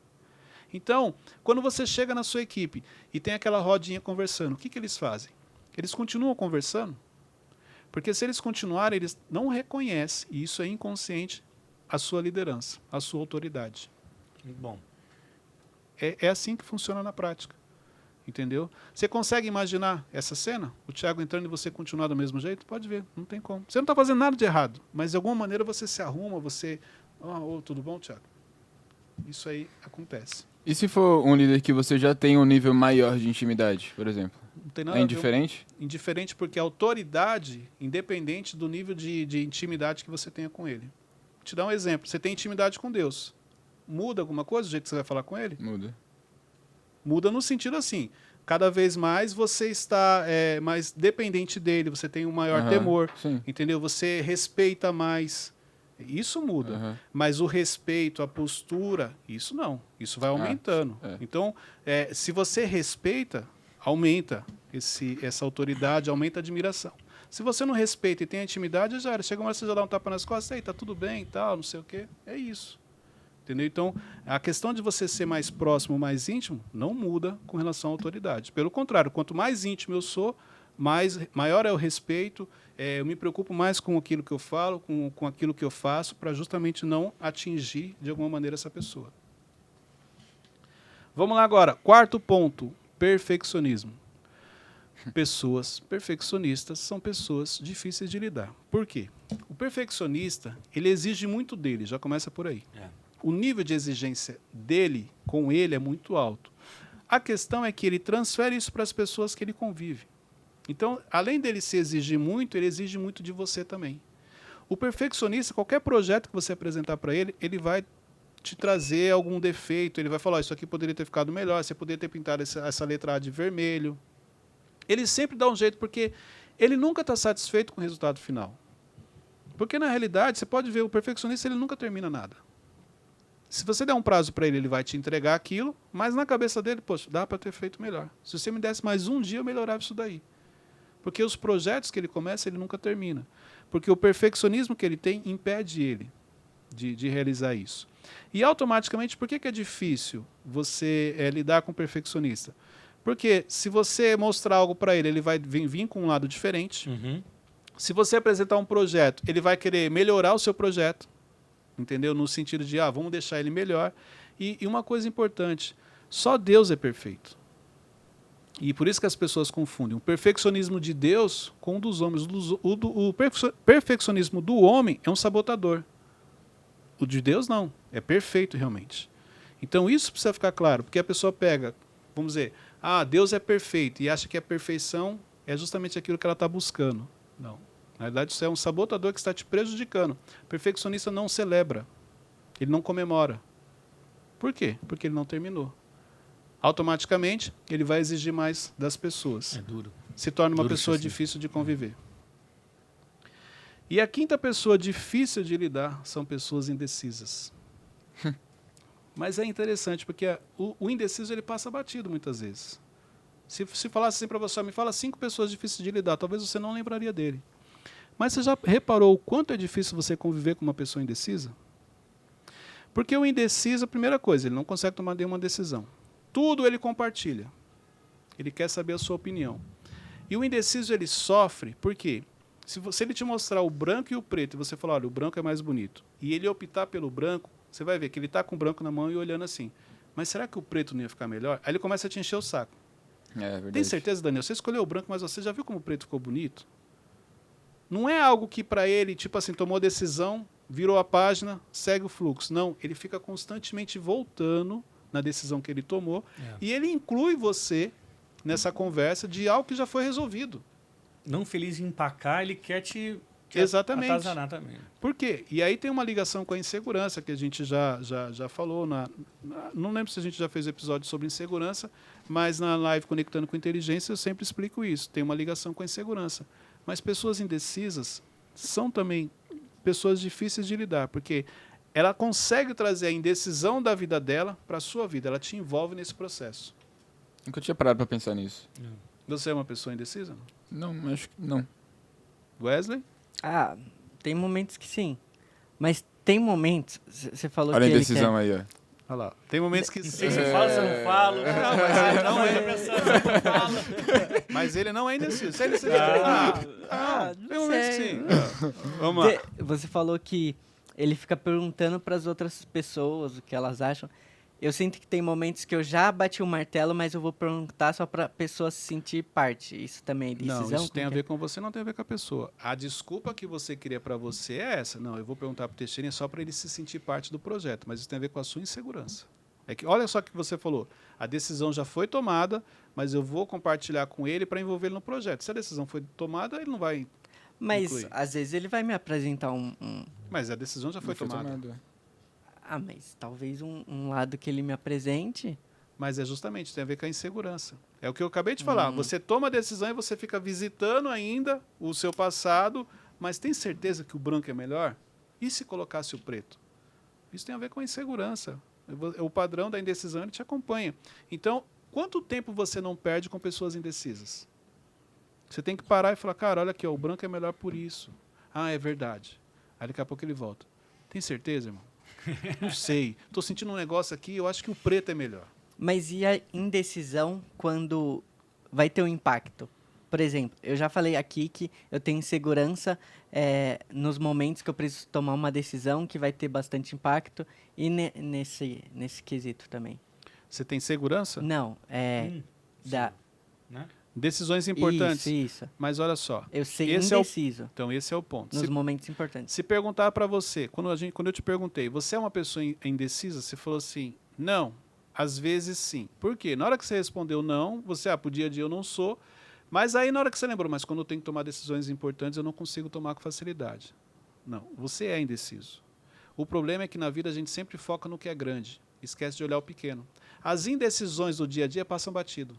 Então, quando você chega na sua equipe e tem aquela rodinha conversando, o que eles fazem? Eles continuam conversando? Porque se eles continuarem, eles não reconhecem, e isso é inconsciente, a sua liderança, a sua autoridade. Muito bom. É assim que funciona na prática. Entendeu? Você consegue imaginar essa cena? O Thiago entrando e você continuar do mesmo jeito? Pode ver, não tem como. Você não está fazendo nada de errado, mas de alguma maneira você se arruma, você... tudo bom, Thiago? Isso aí acontece. E se for um líder que você já tem um nível maior de intimidade, por exemplo? Não tem nada É a ver. indiferente? Indiferente porque a autoridade, independente do nível de intimidade que você tenha com ele. Vou te dar um exemplo. Você tem intimidade com Deus. Muda alguma coisa do jeito que você vai falar com ele? Muda. Muda no sentido assim, cada vez mais você está mais dependente dele, você tem um maior temor, sim. entendeu? Você respeita mais. Isso muda. Mas o respeito, a postura, isso não. Isso vai aumentando. Então, se você respeita, aumenta essa autoridade, aumenta a admiração. Se você não respeita e tem a intimidade, já era. Chega uma hora você já dá um tapa nas costas, aí tá tudo bem e tal, não sei o quê. É isso. Entendeu? Então, a questão de você ser mais próximo, mais íntimo, não muda com relação à autoridade. Pelo contrário, quanto mais íntimo eu sou, maior é o respeito, eu me preocupo mais com aquilo que eu falo, com aquilo que eu faço, para justamente não atingir, de alguma maneira, essa pessoa. Vamos lá agora. Quarto ponto, perfeccionismo. Pessoas perfeccionistas são pessoas difíceis de lidar. Por quê? O perfeccionista, ele exige muito dele, já começa por aí. O nível de exigência dele, com ele, é muito alto. A questão é que ele transfere isso para as pessoas que ele convive. Então, além dele se exigir muito, ele exige muito de você também. O perfeccionista, qualquer projeto que você apresentar para ele, ele vai te trazer algum defeito, ele vai falar, isso aqui poderia ter ficado melhor, você poderia ter pintado essa letra A de vermelho. Ele sempre dá um jeito, porque ele nunca está satisfeito com o resultado final. Porque, na realidade, você pode ver, o perfeccionista ele nunca termina nada. Se você der um prazo para ele, ele vai te entregar aquilo, mas na cabeça dele, poxa, dá para ter feito melhor. Se você me desse mais um dia, eu melhorava isso daí. Porque os projetos que ele começa, ele nunca termina. Porque o perfeccionismo que ele tem impede ele de realizar isso. E automaticamente, por que é difícil você lidar com o perfeccionista? Porque se você mostrar algo para ele, ele vai vir com um lado diferente. Uhum. Se você apresentar um projeto, ele vai querer melhorar o seu projeto, entendeu? No sentido de, vamos deixar ele melhor. E uma coisa importante, só Deus é perfeito. E por isso que as pessoas confundem o perfeccionismo de Deus com o dos homens. O perfeccionismo do homem é um sabotador. O de Deus não, é perfeito realmente. Então isso precisa ficar claro, porque a pessoa pega, vamos dizer, Deus é perfeito e acha que a perfeição é justamente aquilo que ela está buscando. Não. Na verdade, isso é um sabotador que está te prejudicando. O perfeccionista não celebra, ele não comemora. Por quê? Porque ele não terminou. Automaticamente, ele vai exigir mais das pessoas. É duro. Se torna uma Duro pessoa assim. difícil de conviver. E a quinta pessoa difícil de lidar são pessoas indecisas. Mas é interessante, porque o indeciso ele passa batido muitas vezes. Se falasse assim para você, me fala 5 pessoas difíceis de lidar, talvez você não lembraria dele. Mas você já reparou o quanto é difícil você conviver com uma pessoa indecisa? Porque o indeciso, a primeira coisa, ele não consegue tomar nenhuma decisão. Tudo ele compartilha. Ele quer saber a sua opinião. E o indeciso, ele sofre, por quê? Se ele te mostrar o branco e o preto, e você falar, olha, o branco é mais bonito, e ele optar pelo branco, você vai ver que ele está com o branco na mão e olhando assim. Mas será que o preto não ia ficar melhor? Aí ele começa a te encher o saco. É verdade. Tem certeza, Daniel? Você escolheu o branco, mas você já viu como o preto ficou bonito? Não é algo que para ele, tipo assim, tomou decisão, virou a página, segue o fluxo. Não, ele fica constantemente voltando na decisão que ele tomou e ele inclui você nessa conversa de algo que já foi resolvido. Não feliz em empacar, ele quer te Exatamente. atazanar também. Por quê? E aí tem uma ligação com a insegurança, que a gente já falou. Não lembro se a gente já fez episódio sobre insegurança, mas na live Conectando com Inteligência eu sempre explico isso. Tem uma ligação com a insegurança. Mas pessoas indecisas são também pessoas difíceis de lidar, porque ela consegue trazer a indecisão da vida dela para a sua vida. Ela te envolve nesse processo. Nunca tinha parado pra pensar nisso. Você é uma pessoa indecisa? Não, acho que não. Wesley? Tem momentos que sim. Mas tem momentos, você falou Olha a que ele indecisão quer... aí, ó. Olha lá. Tem momentos que... Não sei se eu falo, se eu não falo. Não, mas ele não é. Não fala. Mas ele não é indeciso. Se ele não tem momentos que sei. sim. Vamos lá. Você falou que ele fica perguntando para as outras pessoas o que elas acham. Eu sinto que tem momentos que eu já bati o martelo, mas eu vou perguntar só para a pessoa se sentir parte. Isso também é decisão? Não, isso tem a Como ver com você, não tem a ver com a pessoa. A desculpa que você queria para você é essa. Não, eu vou perguntar para o Teixeirinha só para ele se sentir parte do projeto, mas isso tem a ver com a sua insegurança. É que, olha só o que você falou, a decisão já foi tomada, mas eu vou compartilhar com ele para envolver ele no projeto. Se a decisão foi tomada, ele não vai Mas incluir. às vezes ele vai me apresentar Mas a decisão já foi Não foi tomada. tomado. mas talvez um lado que ele me apresente. Mas é justamente, tem a ver com a insegurança. É o que eu acabei de falar. Você toma a decisão e você fica visitando ainda o seu passado, mas tem certeza que o branco é melhor? E se colocasse o preto? Isso tem a ver com a insegurança. O padrão da indecisão ele te acompanha. Então, quanto tempo você não perde com pessoas indecisas? Você tem que parar e falar, cara, olha aqui, ó, o branco é melhor por isso. É verdade. Aí daqui a pouco ele volta. Tem certeza, irmão? Não sei. Estou sentindo um negócio aqui, eu acho que o preto é melhor. Mas e a indecisão quando vai ter um impacto? Por exemplo, eu já falei aqui que eu tenho insegurança nos momentos que eu preciso tomar uma decisão que vai ter bastante impacto e nesse quesito também. Você tem segurança? Não, da... Né? Decisões importantes. Isso. Mas olha só. Eu sei Esse indeciso Então, esse é o ponto. nos momentos importantes. Se perguntar para você, quando eu te perguntei, você é uma pessoa indecisa? Você falou assim, não, às vezes sim. Por quê? Na hora que você respondeu não, você, pro dia a dia eu não sou, mas aí na hora que você lembrou, mas quando eu tenho que tomar decisões importantes, eu não consigo tomar com facilidade. Não, você é indeciso. O problema é que na vida a gente sempre foca no que é grande, esquece de olhar o pequeno. As indecisões do dia a dia passam batido.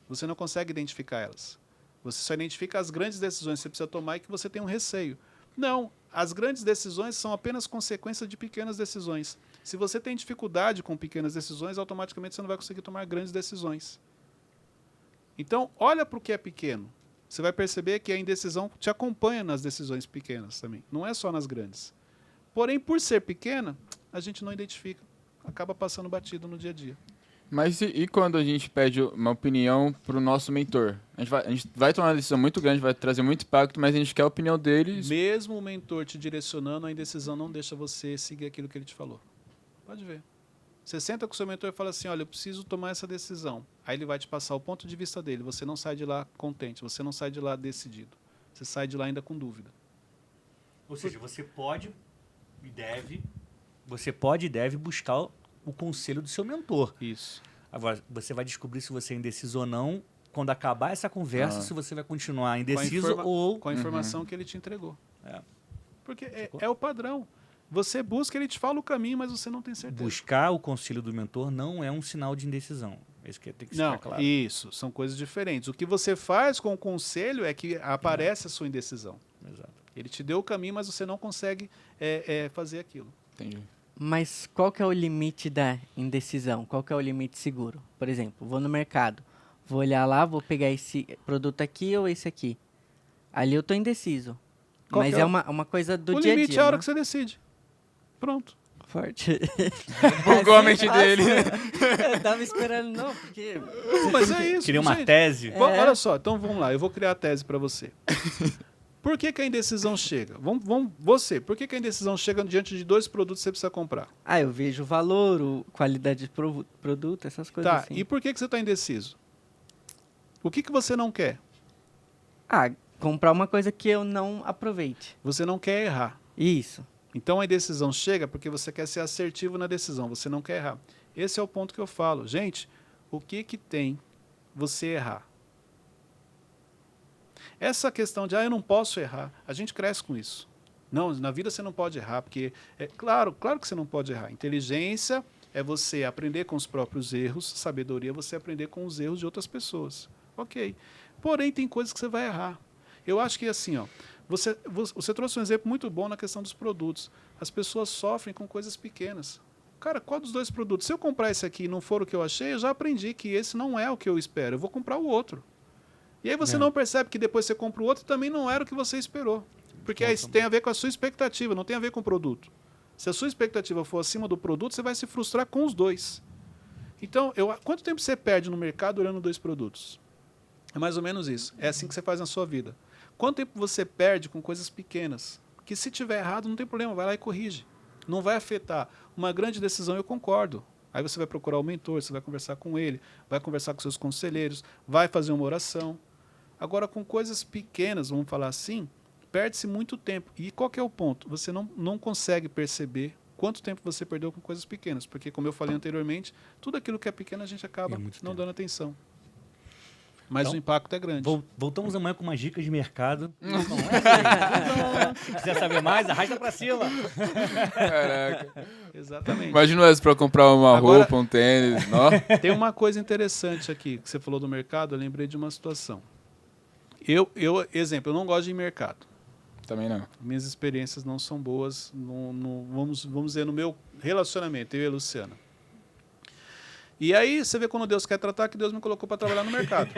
Você não consegue identificar elas. Você só identifica as grandes decisões que você precisa tomar e que você tem um receio. Não, as grandes decisões são apenas consequência de pequenas decisões. Se você tem dificuldade com pequenas decisões, automaticamente você não vai conseguir tomar grandes decisões. Então, olha para o que é pequeno. você vai perceber que a indecisão te acompanha nas decisões pequenas também, não é só nas grandes. Porém, por ser pequena, a gente não identifica, acaba passando batido no dia a dia. Mas e quando a gente pede uma opinião pro nosso mentor? A gente vai tomar uma decisão muito grande, vai trazer muito impacto, mas a gente quer a opinião deles. Mesmo o mentor te direcionando, a indecisão não deixa você seguir aquilo que ele te falou. Pode ver. Você senta com o seu mentor e fala assim, olha, eu preciso tomar essa decisão. Aí ele vai te passar o ponto de vista dele. Você não sai de lá contente, você não sai de lá decidido. Você sai de lá ainda com dúvida. Ou seja, você pode e deve buscar o conselho do seu mentor. Isso. Agora, você vai descobrir se você é indeciso ou não quando acabar essa conversa, se você vai continuar indeciso ou... Com a informação que ele te entregou. É. Porque é o padrão. Você busca, ele te fala o caminho, mas você não tem certeza. Buscar o conselho do mentor não é um sinal de indecisão. Isso que tem que ficar claro. Isso, são coisas diferentes. O que você faz com o conselho é que aparece a sua indecisão. Exato. Ele te deu o caminho, mas você não consegue fazer aquilo. Entendi. Mas qual que é o limite da indecisão? Qual que é o limite seguro? Por exemplo, vou no mercado, vou olhar lá, vou pegar esse produto aqui ou esse aqui. Ali eu tô indeciso. Qual Mas que é é o- uma coisa do O dia a limite dia. é a hora né? que você decide. Pronto. Forte. Bugou a mente dele. Eu tava esperando, não, porque... Mas é isso. Queria uma gente. tese? Olha só, então vamos lá, eu vou criar a tese para você. Por que a indecisão chega? Por que a indecisão chega diante de dois produtos que você precisa comprar? Ah, eu vejo o valor, qualidade de produto, essas coisas Tá, assim. e por que você está indeciso? O que você não quer? Ah, comprar uma coisa que eu não aproveite. Você não quer errar. Isso. Então a indecisão chega porque você quer ser assertivo na decisão, você não quer errar. Esse é o ponto que eu falo. Gente, o que tem você errar? Essa questão de, eu não posso errar, a gente cresce com isso. Não, na vida você não pode errar, porque, claro que você não pode errar. Inteligência é você aprender com os próprios erros, sabedoria é você aprender com os erros de outras pessoas. Ok. Porém, tem coisas que você vai errar. Eu acho que assim, você trouxe um exemplo muito bom na questão dos produtos. As pessoas sofrem com coisas pequenas. Cara, qual dos dois produtos? Se eu comprar esse aqui e não for o que eu achei, eu já aprendi que esse não é o que eu espero. Eu vou comprar o outro. E aí você não percebe que depois você compra o outro e também não era o que você esperou. Porque aí tem a ver com a sua expectativa, não tem a ver com o produto. Se a sua expectativa for acima do produto, você vai se frustrar com os dois. Então, quanto tempo você perde no mercado olhando dois produtos? É mais ou menos isso. É assim que você faz na sua vida. Quanto tempo você perde com coisas pequenas? Que se tiver errado, não tem problema, vai lá e corrige. Não vai afetar. Uma grande decisão, eu concordo. Aí você vai procurar o mentor, você vai conversar com ele, vai conversar com seus conselheiros, vai fazer uma oração. Agora, com coisas pequenas, vamos falar assim, perde-se muito tempo. E qual que é o ponto? Você não consegue perceber quanto tempo você perdeu com coisas pequenas. Porque, como eu falei anteriormente, tudo aquilo que é pequeno a gente acaba não dando atenção. Mas Então, o impacto é grande. Voltamos amanhã com umas dicas de mercado. Se quiser saber mais, arrasta pra cima. Caraca. Exatamente. Imagina essa pra comprar uma Agora- roupa, um tênis. Ó. Tem uma coisa interessante aqui, que você falou do mercado, eu lembrei de uma situação. Exemplo, eu não gosto de ir em mercado. Também não. Minhas experiências não são boas, vamos dizer, no meu relacionamento, eu e a Luciana. E aí, você vê quando Deus quer tratar, que Deus me colocou para trabalhar no mercado.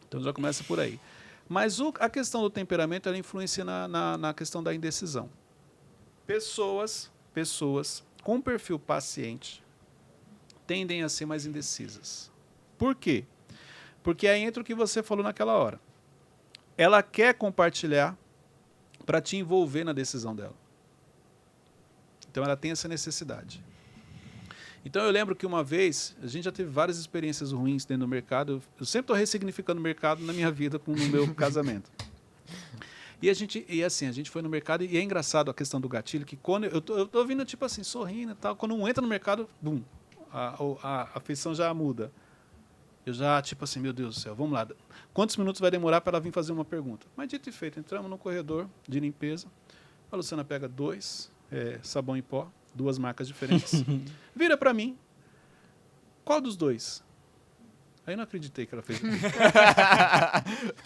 Então já começa por aí. Mas a questão do temperamento, ela influencia na questão da indecisão. Pessoas com perfil paciente tendem a ser mais indecisas. Por quê? Porque aí entra o que você falou naquela hora. Ela quer compartilhar para te envolver na decisão dela. Então ela tem essa necessidade. Então eu lembro que uma vez, a gente já teve várias experiências ruins dentro do mercado. Eu sempre estou ressignificando o mercado na minha vida, no meu casamento. E a gente foi no mercado, e é engraçado a questão do gatilho, que quando eu tô vindo tipo assim, sorrindo e tal, quando um entra no mercado, bum, a afeição já muda. Eu já, tipo assim, meu Deus do céu, vamos lá. Quantos minutos vai demorar para ela vir fazer uma pergunta? Mas dito e feito, entramos no corredor de limpeza. A Luciana pega 2 sabão em pó, 2 marcas diferentes. Vira para mim. Qual dos 2? Aí eu não acreditei que ela fez isso.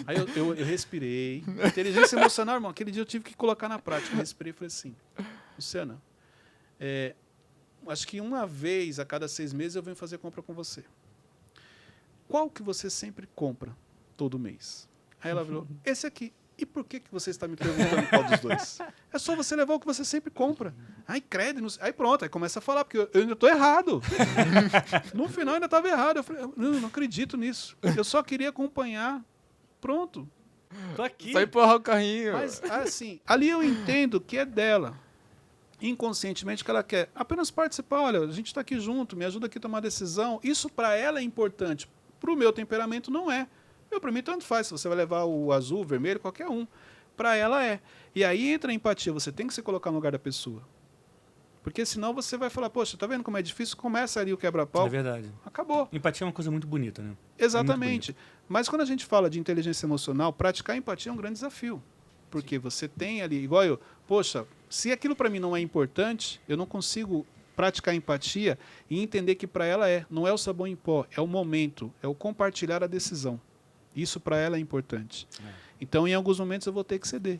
Aí eu respirei. Inteligência emocional, irmão, aquele dia eu tive que colocar na prática. Eu respirei e falei assim, Luciana, acho que uma vez a cada 6 meses eu venho fazer compra com você. Qual que você sempre compra todo mês? Aí ela virou, esse aqui. E por que você está me perguntando qual dos dois? É só você levar o que você sempre compra. Aí, credo. Aí pronto, aí começa a falar, porque eu ainda estou errado. No final ainda estava errado. Eu falei, não acredito nisso. Eu só queria acompanhar. Pronto. Tô aqui. Só empurrar o carrinho. Mas, assim, ali eu entendo que é dela. Inconscientemente que ela quer apenas participar. Olha, a gente está aqui junto, me ajuda aqui a tomar decisão. Isso para ela é importante. Para o meu temperamento não é. Para mim tanto faz, se você vai levar o azul, o vermelho, qualquer um. Para ela é. E aí entra a empatia, você tem que se colocar no lugar da pessoa. Porque senão você vai falar, poxa, tá vendo como é difícil? Começa ali o quebra-pau. É verdade. Acabou. Empatia é uma coisa muito bonita, né? Exatamente. Mas quando a gente fala de inteligência emocional, praticar empatia é um grande desafio. Porque você tem ali, igual eu, poxa, se aquilo para mim não é importante, eu não consigo praticar empatia e entender que para ela não é o sabão em pó, é o momento, é o compartilhar a decisão. Isso para ela é importante. Então, em alguns momentos, eu vou ter que ceder.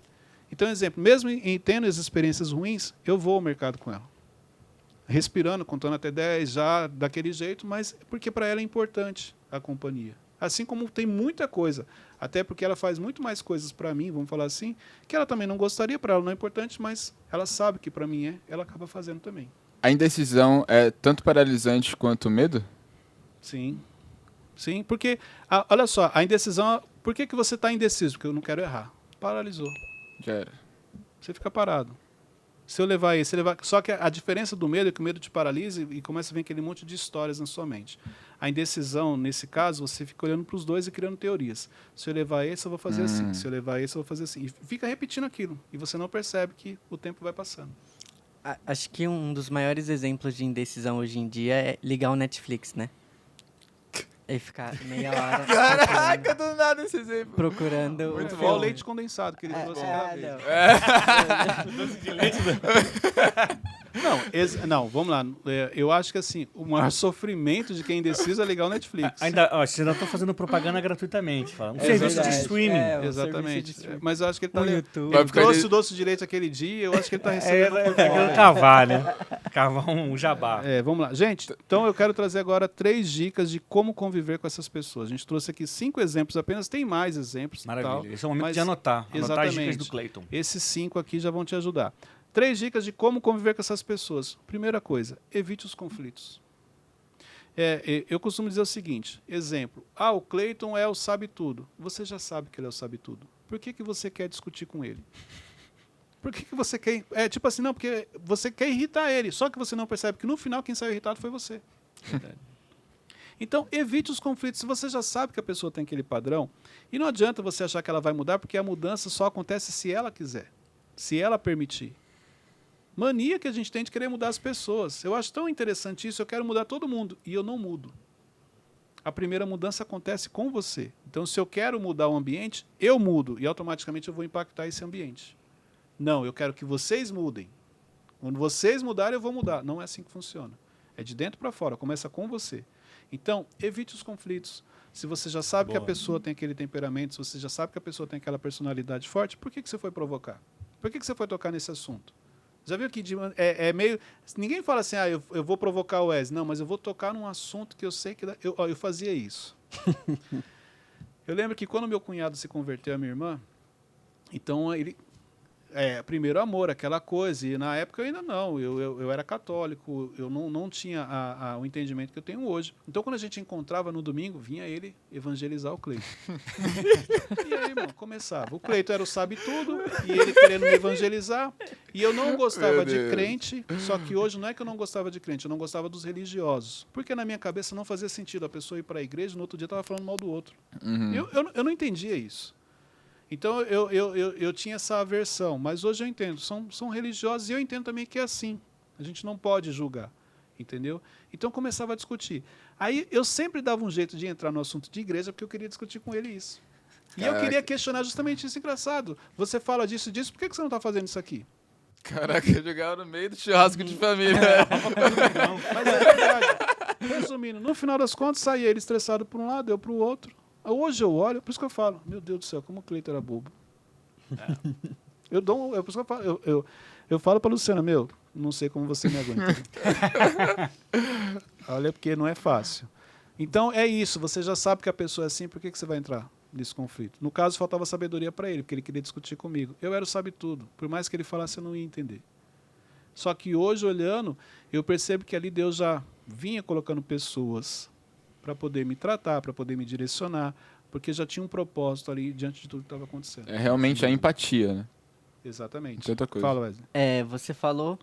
Então, exemplo, mesmo tendo as experiências ruins, eu vou ao mercado com ela. Respirando, contando até 10, já daquele jeito, mas porque para ela é importante a companhia. Assim como tem muita coisa, até porque ela faz muito mais coisas para mim, vamos falar assim, que ela também não gostaria, para ela não é importante, mas ela sabe que para mim ela acaba fazendo também. A indecisão é tanto paralisante quanto o medo? Sim. Sim, porque, olha só, a indecisão, por que você está indeciso? Porque eu não quero errar. Paralisou. Já era. Você fica parado. Se eu levar esse, só que a diferença do medo é que o medo te paralisa e começa a vir aquele monte de histórias na sua mente. A indecisão, nesse caso, você fica olhando para os dois e criando teorias. Se eu levar esse, eu vou fazer assim. Se eu levar esse, eu vou fazer assim. E fica repetindo aquilo. E você não percebe que o tempo vai passando. Acho que um dos maiores exemplos de indecisão hoje em dia é ligar o Netflix, né? E ficar meia hora Caraca, do nada esse exemplo. procurando Muito o bom. Igual o filme. leite condensado que ele trouxe aquela vez. Não, vamos lá. Eu acho que assim, o maior sofrimento de quem é indeciso é ligar o Netflix. Vocês ainda estão fazendo propaganda gratuitamente. Fala. Um serviço de verdade. streaming. O Exatamente. serviço de streaming. Mas eu acho que ele tá O lendo. YouTube. Ele ficar trouxe ele- o doce de leite aquele dia, eu acho que ele tá É, recebendo por querendo fora. cavar, né? Cavar um jabá. Vamos lá. Gente, então eu quero trazer agora 3 dicas de como conviver com essas pessoas. A gente trouxe aqui 5 exemplos apenas, tem mais exemplos. Maravilha. Tal, Esse é o momento mas de anotar. Anotar as dicas exatamente. do Clayton. Esses 5 aqui já vão te ajudar. 3 dicas de como conviver com essas pessoas. Primeira coisa, evite os conflitos. Eu costumo dizer o seguinte, exemplo, o Clayton é o sabe-tudo. Você já sabe que ele é o sabe-tudo. Por que você quer discutir com ele? Por que você quer... tipo assim, não, porque você quer irritar ele, só que você não percebe que no final quem saiu irritado foi você. Então, evite os conflitos. Se você já sabe que a pessoa tem aquele padrão, e não adianta você achar que ela vai mudar, porque a mudança só acontece se ela quiser, se ela permitir. Mania que a gente tem de querer mudar as pessoas. Eu acho tão interessante isso, eu quero mudar todo mundo, e eu não mudo. A primeira mudança acontece com você. Então, se eu quero mudar o ambiente, eu mudo, e automaticamente eu vou impactar esse ambiente. Não, eu quero que vocês mudem. Quando vocês mudarem, eu vou mudar. Não é assim que funciona. É de dentro para fora, começa com você. Então, evite os conflitos. Se você já sabe que a pessoa tem aquele temperamento, se você já sabe que a pessoa tem aquela personalidade forte, por que você foi provocar? Por que você foi tocar nesse assunto? Já viu que meio... Ninguém fala assim, eu vou provocar o Wesley. Não, mas eu vou tocar num assunto que eu sei que... Eu fazia isso. Eu lembro que quando meu cunhado se converteu à minha irmã, então ele... primeiro amor, aquela coisa. E na época eu ainda não. Eu era católico, eu não tinha o entendimento que eu tenho hoje. Então, quando a gente encontrava no domingo, vinha ele evangelizar o Cleiton. E aí, irmão, começava. O Cleiton era o sabe-tudo, e ele querendo me evangelizar. E eu não gostava de crente, só que hoje não é que eu não gostava de crente, eu não gostava dos religiosos. Porque na minha cabeça não fazia sentido a pessoa ir para a igreja e no outro dia estava falando mal do outro. Eu não entendia isso. Então, eu tinha essa aversão, mas hoje eu entendo. São religiosos e eu entendo também que é assim. A gente não pode julgar, entendeu? Então, começava a discutir. Aí, eu sempre dava um jeito de entrar no assunto de igreja, porque eu queria discutir com ele isso. E eu queria questionar justamente isso. Engraçado. Você fala disso, por que você não está fazendo isso aqui? Caraca, eu jogava no meio do churrasco de família. Mas é verdade. Resumindo, no final das contas, saía ele estressado por um lado, eu para o outro. Hoje eu olho, por isso que eu falo, meu Deus do céu, como o Cleiton era bobo. Por isso que eu falo para a Luciana, não sei como você me aguenta. Olha, porque não é fácil. Então é isso, você já sabe que a pessoa é assim, por que você vai entrar? nesse conflito. No caso, faltava sabedoria para ele, porque ele queria discutir comigo. Eu era o sabe-tudo. Por mais que ele falasse, eu não ia entender. Só que hoje, olhando, eu percebo que ali Deus já vinha colocando pessoas para poder me tratar, para poder me direcionar, porque já tinha um propósito ali diante de tudo que estava acontecendo. É realmente a empatia, né? Exatamente. Tanta coisa. Fala, Wesley. Você falou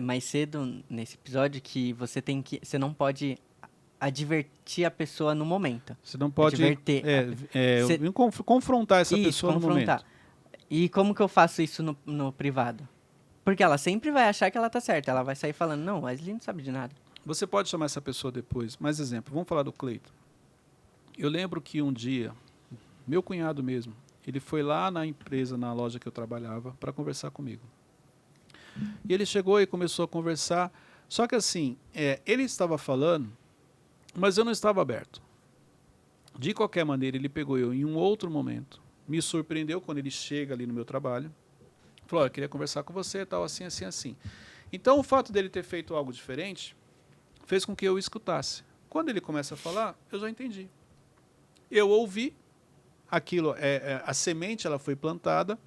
mais cedo nesse episódio que você não pode advertir a pessoa no momento. Você não pode Adverter. Você- confrontar essa Isso, pessoa no confrontar. momento. E como que eu faço isso no privado? Porque ela sempre vai achar que ela tá certa. Ela vai sair falando, não, Wesley não sabe de nada. Você pode chamar essa pessoa depois. Mais exemplo, vamos falar do Cleiton. Eu lembro que um dia, meu cunhado mesmo, ele foi lá na empresa, na loja que eu trabalhava, para conversar comigo. E ele chegou e começou a conversar. Só que assim, ele estava falando, mas eu não estava aberto. De qualquer maneira, ele pegou eu em um outro momento. Me surpreendeu quando ele chega ali no meu trabalho. Falou, eu queria conversar com você, tal, assim, assim, assim. Então, o fato dele ter feito algo diferente fez com que eu o escutasse. Quando ele começa a falar, eu já entendi. Eu ouvi, aquilo, a semente ela foi plantada,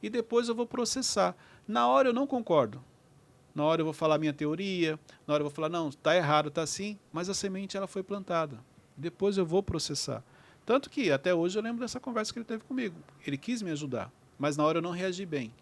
e depois eu vou processar. Na hora eu não concordo. Na hora eu vou falar minha teoria, na hora eu vou falar, não, está errado, está assim, mas a semente ela foi plantada. Depois eu vou processar. Tanto que até hoje eu lembro dessa conversa que ele teve comigo. Ele quis me ajudar, mas na hora eu não reagi bem.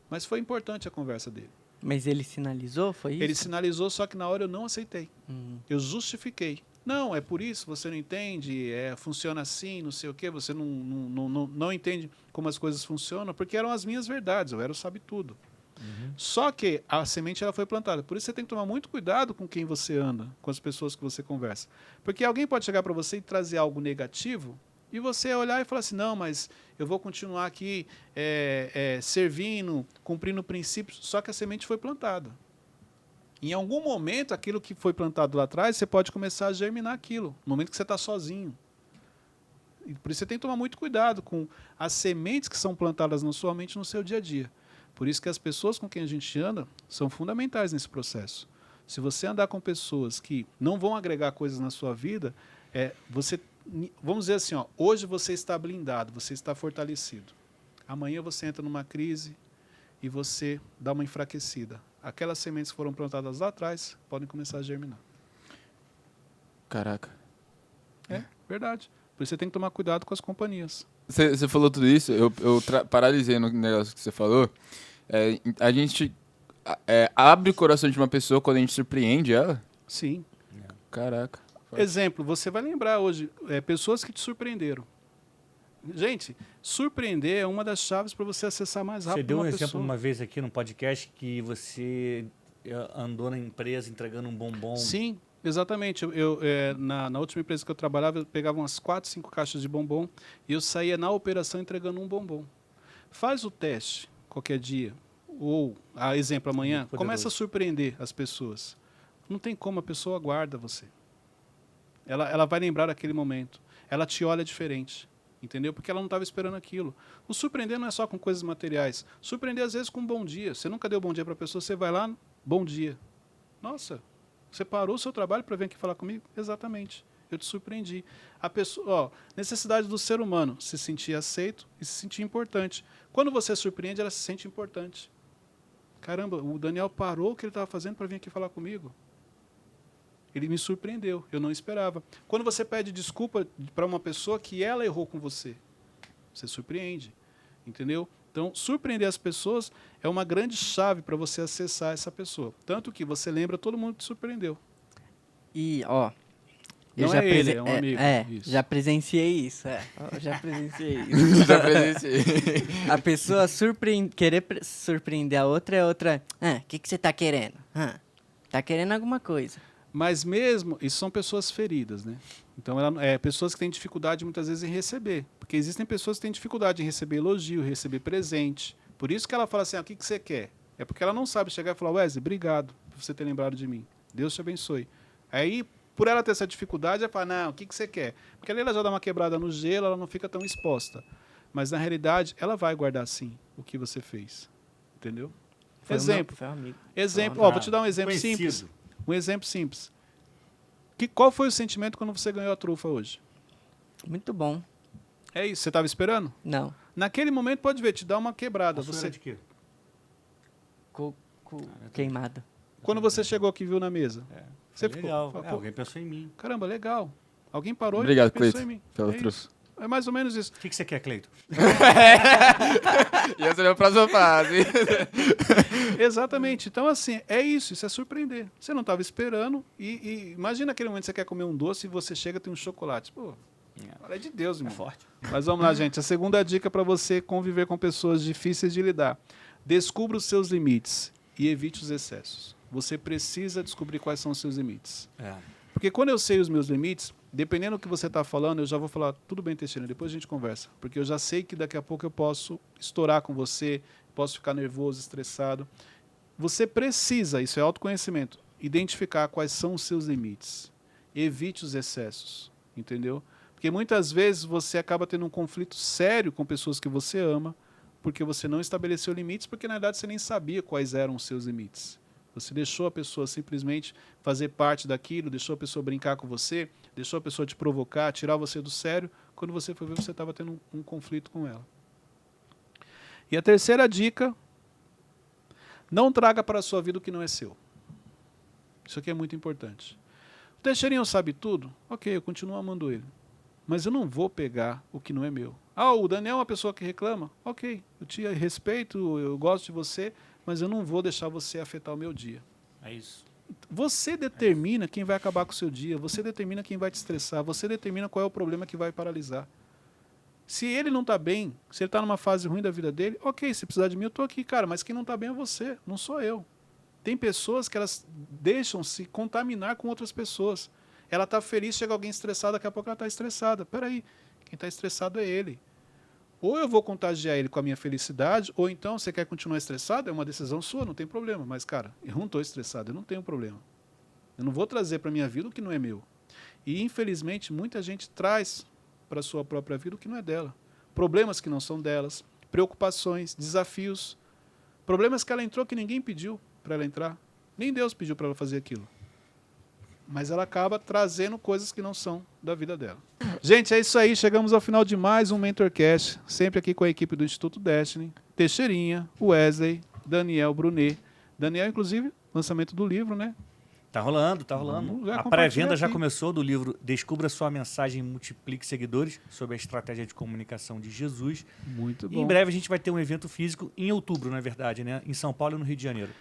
Mas foi importante a conversa dele. Mas ele sinalizou, foi isso? Ele sinalizou, só que na hora eu não aceitei. Hum. Eu justifiquei. Não, é por isso, você não entende, funciona assim, não sei o quê, você não entende como as coisas funcionam, porque eram as minhas verdades, eu era o sabe-tudo. Só que a semente ela foi plantada. Por isso você tem que tomar muito cuidado com quem você anda, com as pessoas que você conversa. Porque alguém pode chegar para você e trazer algo negativo, e você olhar e falar assim, não, mas eu vou continuar aqui servindo, cumprindo princípios, só que a semente foi plantada. Em algum momento, aquilo que foi plantado lá atrás, você pode começar a germinar aquilo, no momento que você está sozinho. E por isso você tem que tomar muito cuidado com as sementes que são plantadas na sua mente no seu dia a dia. Por isso que as pessoas com quem a gente anda são fundamentais nesse processo. Se você andar com pessoas que não vão agregar coisas na sua vida, vamos dizer assim, hoje você está blindado, você está fortalecido. Amanhã você entra numa crise e você dá uma enfraquecida. Aquelas sementes que foram plantadas lá atrás podem começar a germinar. Caraca. É verdade. Por isso você tem que tomar cuidado com as companhias. Você falou tudo isso, eu paralisei no negócio que você falou. A gente abre o coração de uma pessoa quando a gente surpreende ela? Sim. Caraca. Exemplo, você vai lembrar hoje, pessoas que te surpreenderam. Gente, surpreender é uma das chaves para você acessar mais rápido Você deu uma um exemplo pessoa. uma vez aqui no podcast que você andou na empresa entregando um bombom. Sim, exatamente. Na última empresa que eu trabalhava, eu pegava umas 4, 5 caixas de bombom e eu saía na operação entregando um bombom. Faz o teste qualquer dia, ou, exemplo, amanhã, Muito começa a poderoso. surpreender as pessoas. Não tem como, a pessoa aguarda você. Ela vai lembrar daquele momento. Ela te olha diferente. Entendeu? Porque ela não estava esperando aquilo. O surpreender não é só com coisas materiais. Surpreender, às vezes, com um bom dia. Você nunca deu bom dia para a pessoa, você vai lá, bom dia. Nossa, você parou o seu trabalho para vir aqui falar comigo? Exatamente. Eu te surpreendi. A pessoa, necessidade do ser humano, se sentir aceito e se sentir importante. Quando você surpreende, ela se sente importante. Caramba, o Daniel parou o que ele estava fazendo para vir aqui falar comigo. Ele me surpreendeu, eu não esperava. Quando você pede desculpa para uma pessoa que ela errou com você, você surpreende, entendeu? Então, surpreender as pessoas é uma grande chave para você acessar essa pessoa. Tanto que você lembra, todo mundo te surpreendeu. E, Não é ele, é um amigo. Isso. já presenciei isso, eu já presenciei isso. Já presenciei. A pessoa querer surpreender a outra, o que você tá querendo? Tá querendo alguma coisa. Mas mesmo, isso são pessoas feridas, né? Então, pessoas que têm dificuldade muitas vezes em receber. Porque existem pessoas que têm dificuldade em receber elogio, receber presente. Por isso que ela fala assim, o que você quer? É porque ela não sabe chegar e falar, Wesley, obrigado por você ter lembrado de mim. Deus te abençoe. Aí, por ela ter essa dificuldade, ela fala, não, o que você quer? Porque ali ela já dá uma quebrada no gelo, ela não fica tão exposta. Mas, na realidade, ela vai guardar, sim, o que você fez. Entendeu? Exemplo. Foi um amigo. Exemplo, Ah, vou te dar um exemplo conhecido. simples. Um exemplo simples. Qual foi o sentimento quando você ganhou a trufa hoje? Muito bom. É isso, você estava esperando? Não. Naquele momento, pode ver, te dá uma quebrada. Você era de quê? Queimado. Quando você chegou aqui e viu na mesa, você Legal. ficou... É, alguém pensou em mim. Caramba, legal. Alguém parou Obrigado, e pensou Cleito, em mim. pelo É trouxe. isso. É mais ou menos isso. O que você quer, Cleito? E essa é a próxima fase. Exatamente. Então, assim, é isso. Isso é surpreender. Você não estava esperando e imagina aquele momento que você quer comer um doce e você chega e tem um chocolate. Pô, é de Deus, É irmão. forte. Mas vamos lá, gente. A segunda dica para você conviver com pessoas difíceis de lidar. Descubra os seus limites e evite os excessos. Você precisa descobrir quais são os seus limites. É. Porque quando eu sei os meus limites, dependendo do que você está falando, eu já vou falar, tudo bem, Teixeira, depois a gente conversa. Porque eu já sei que daqui a pouco eu posso estourar com você, posso ficar nervoso, estressado. Você precisa, isso é autoconhecimento, identificar quais são os seus limites. Evite os excessos, entendeu? Porque muitas vezes você acaba tendo um conflito sério com pessoas que você ama, porque você não estabeleceu limites, porque na verdade você nem sabia quais eram os seus limites. Você deixou a pessoa simplesmente fazer parte daquilo, deixou a pessoa brincar com você, deixou a pessoa te provocar, tirar você do sério, quando você foi ver, você estava tendo um conflito com ela. E a terceira dica, não traga para a sua vida o que não é seu. Isso aqui é muito importante. O Teixeirinho sabe tudo? Ok, eu continuo amando ele. Mas eu não vou pegar o que não é meu. Ah, o Daniel é uma pessoa que reclama? Ok, eu te respeito, eu gosto de você, mas eu não vou deixar você afetar o meu dia. É isso. Você determina quem vai acabar com o seu dia, você determina quem vai te estressar, você determina qual é o problema que vai paralisar. Se ele não está bem, se ele está numa fase ruim da vida dele, ok, se precisar de mim eu estou aqui, cara, mas quem não está bem é você, não sou eu. Tem pessoas que elas deixam se contaminar com outras pessoas. Ela está feliz, chega alguém estressado, daqui a pouco ela está estressada. Peraí, quem está estressado é ele. Ou eu vou contagiar ele com a minha felicidade, ou então você quer continuar estressado, é uma decisão sua, não tem problema. Mas, cara, eu não estou estressado, eu não tenho problema. Eu não vou trazer para a minha vida o que não é meu. E, infelizmente, muita gente traz para a sua própria vida o que não é dela. Problemas que não são delas, preocupações, desafios, problemas que ela entrou que ninguém pediu para ela entrar. Nem Deus pediu para ela fazer aquilo. Mas ela acaba trazendo coisas que não são da vida dela. Gente, é isso aí. Chegamos ao final de mais um MentorCast. Sempre aqui com a equipe do Instituto Destiny. Teixeirinha, Wesley, Daniel Brunet. Daniel, inclusive, lançamento do livro, né? Tá rolando, tá rolando. Vamos já A compartilhar pré-venda já aqui. começou do livro Descubra Sua Mensagem e Multiplique Seguidores, sobre a estratégia de comunicação de Jesus. Muito E bom. em breve a gente vai ter um evento físico em outubro, na verdade, né? Em São Paulo e no Rio de Janeiro.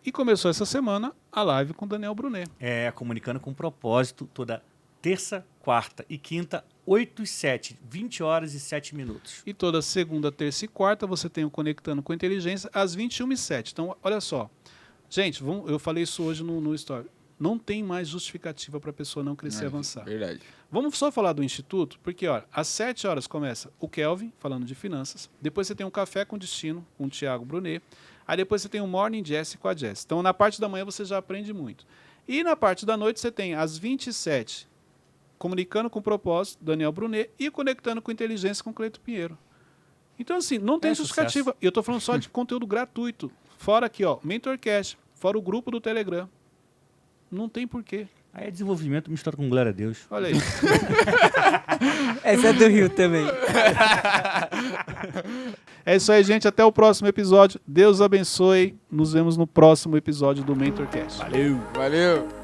E começou essa semana a live com Daniel Brunet. É, Comunicando com Propósito, toda terça, quarta e quinta, 8 e 7, 20 horas e 7 minutos. E toda segunda, terça e quarta você tem o Conectando com Inteligência às 21h07. Então, olha só. Gente, eu falei isso hoje no Story. Não tem mais justificativa para a pessoa não crescer e avançar. Verdade. Vamos só falar do Instituto, porque olha, às 7 horas começa o Kelvin, falando de finanças. Depois você tem um Café com Destino, com o Thiago Brunet. Aí depois você tem o Morning Jazz com a Jess. Então, na parte da manhã você já aprende muito. E na parte da noite você tem às 27, Comunicando com Propósito, Daniel Brunet, e Conectando com Inteligência com Cleito Pinheiro. Então, assim, não tem justificativa. E eu estou falando só de conteúdo gratuito. Fora aqui, ó, MentorCast, fora o grupo do Telegram. Não tem porquê. Aí é desenvolvimento misturado com glória a Deus. Olha aí. Essa é do Rio também. É isso aí, gente. Até o próximo episódio. Deus abençoe. Nos vemos no próximo episódio do MentorCast. Valeu! Valeu!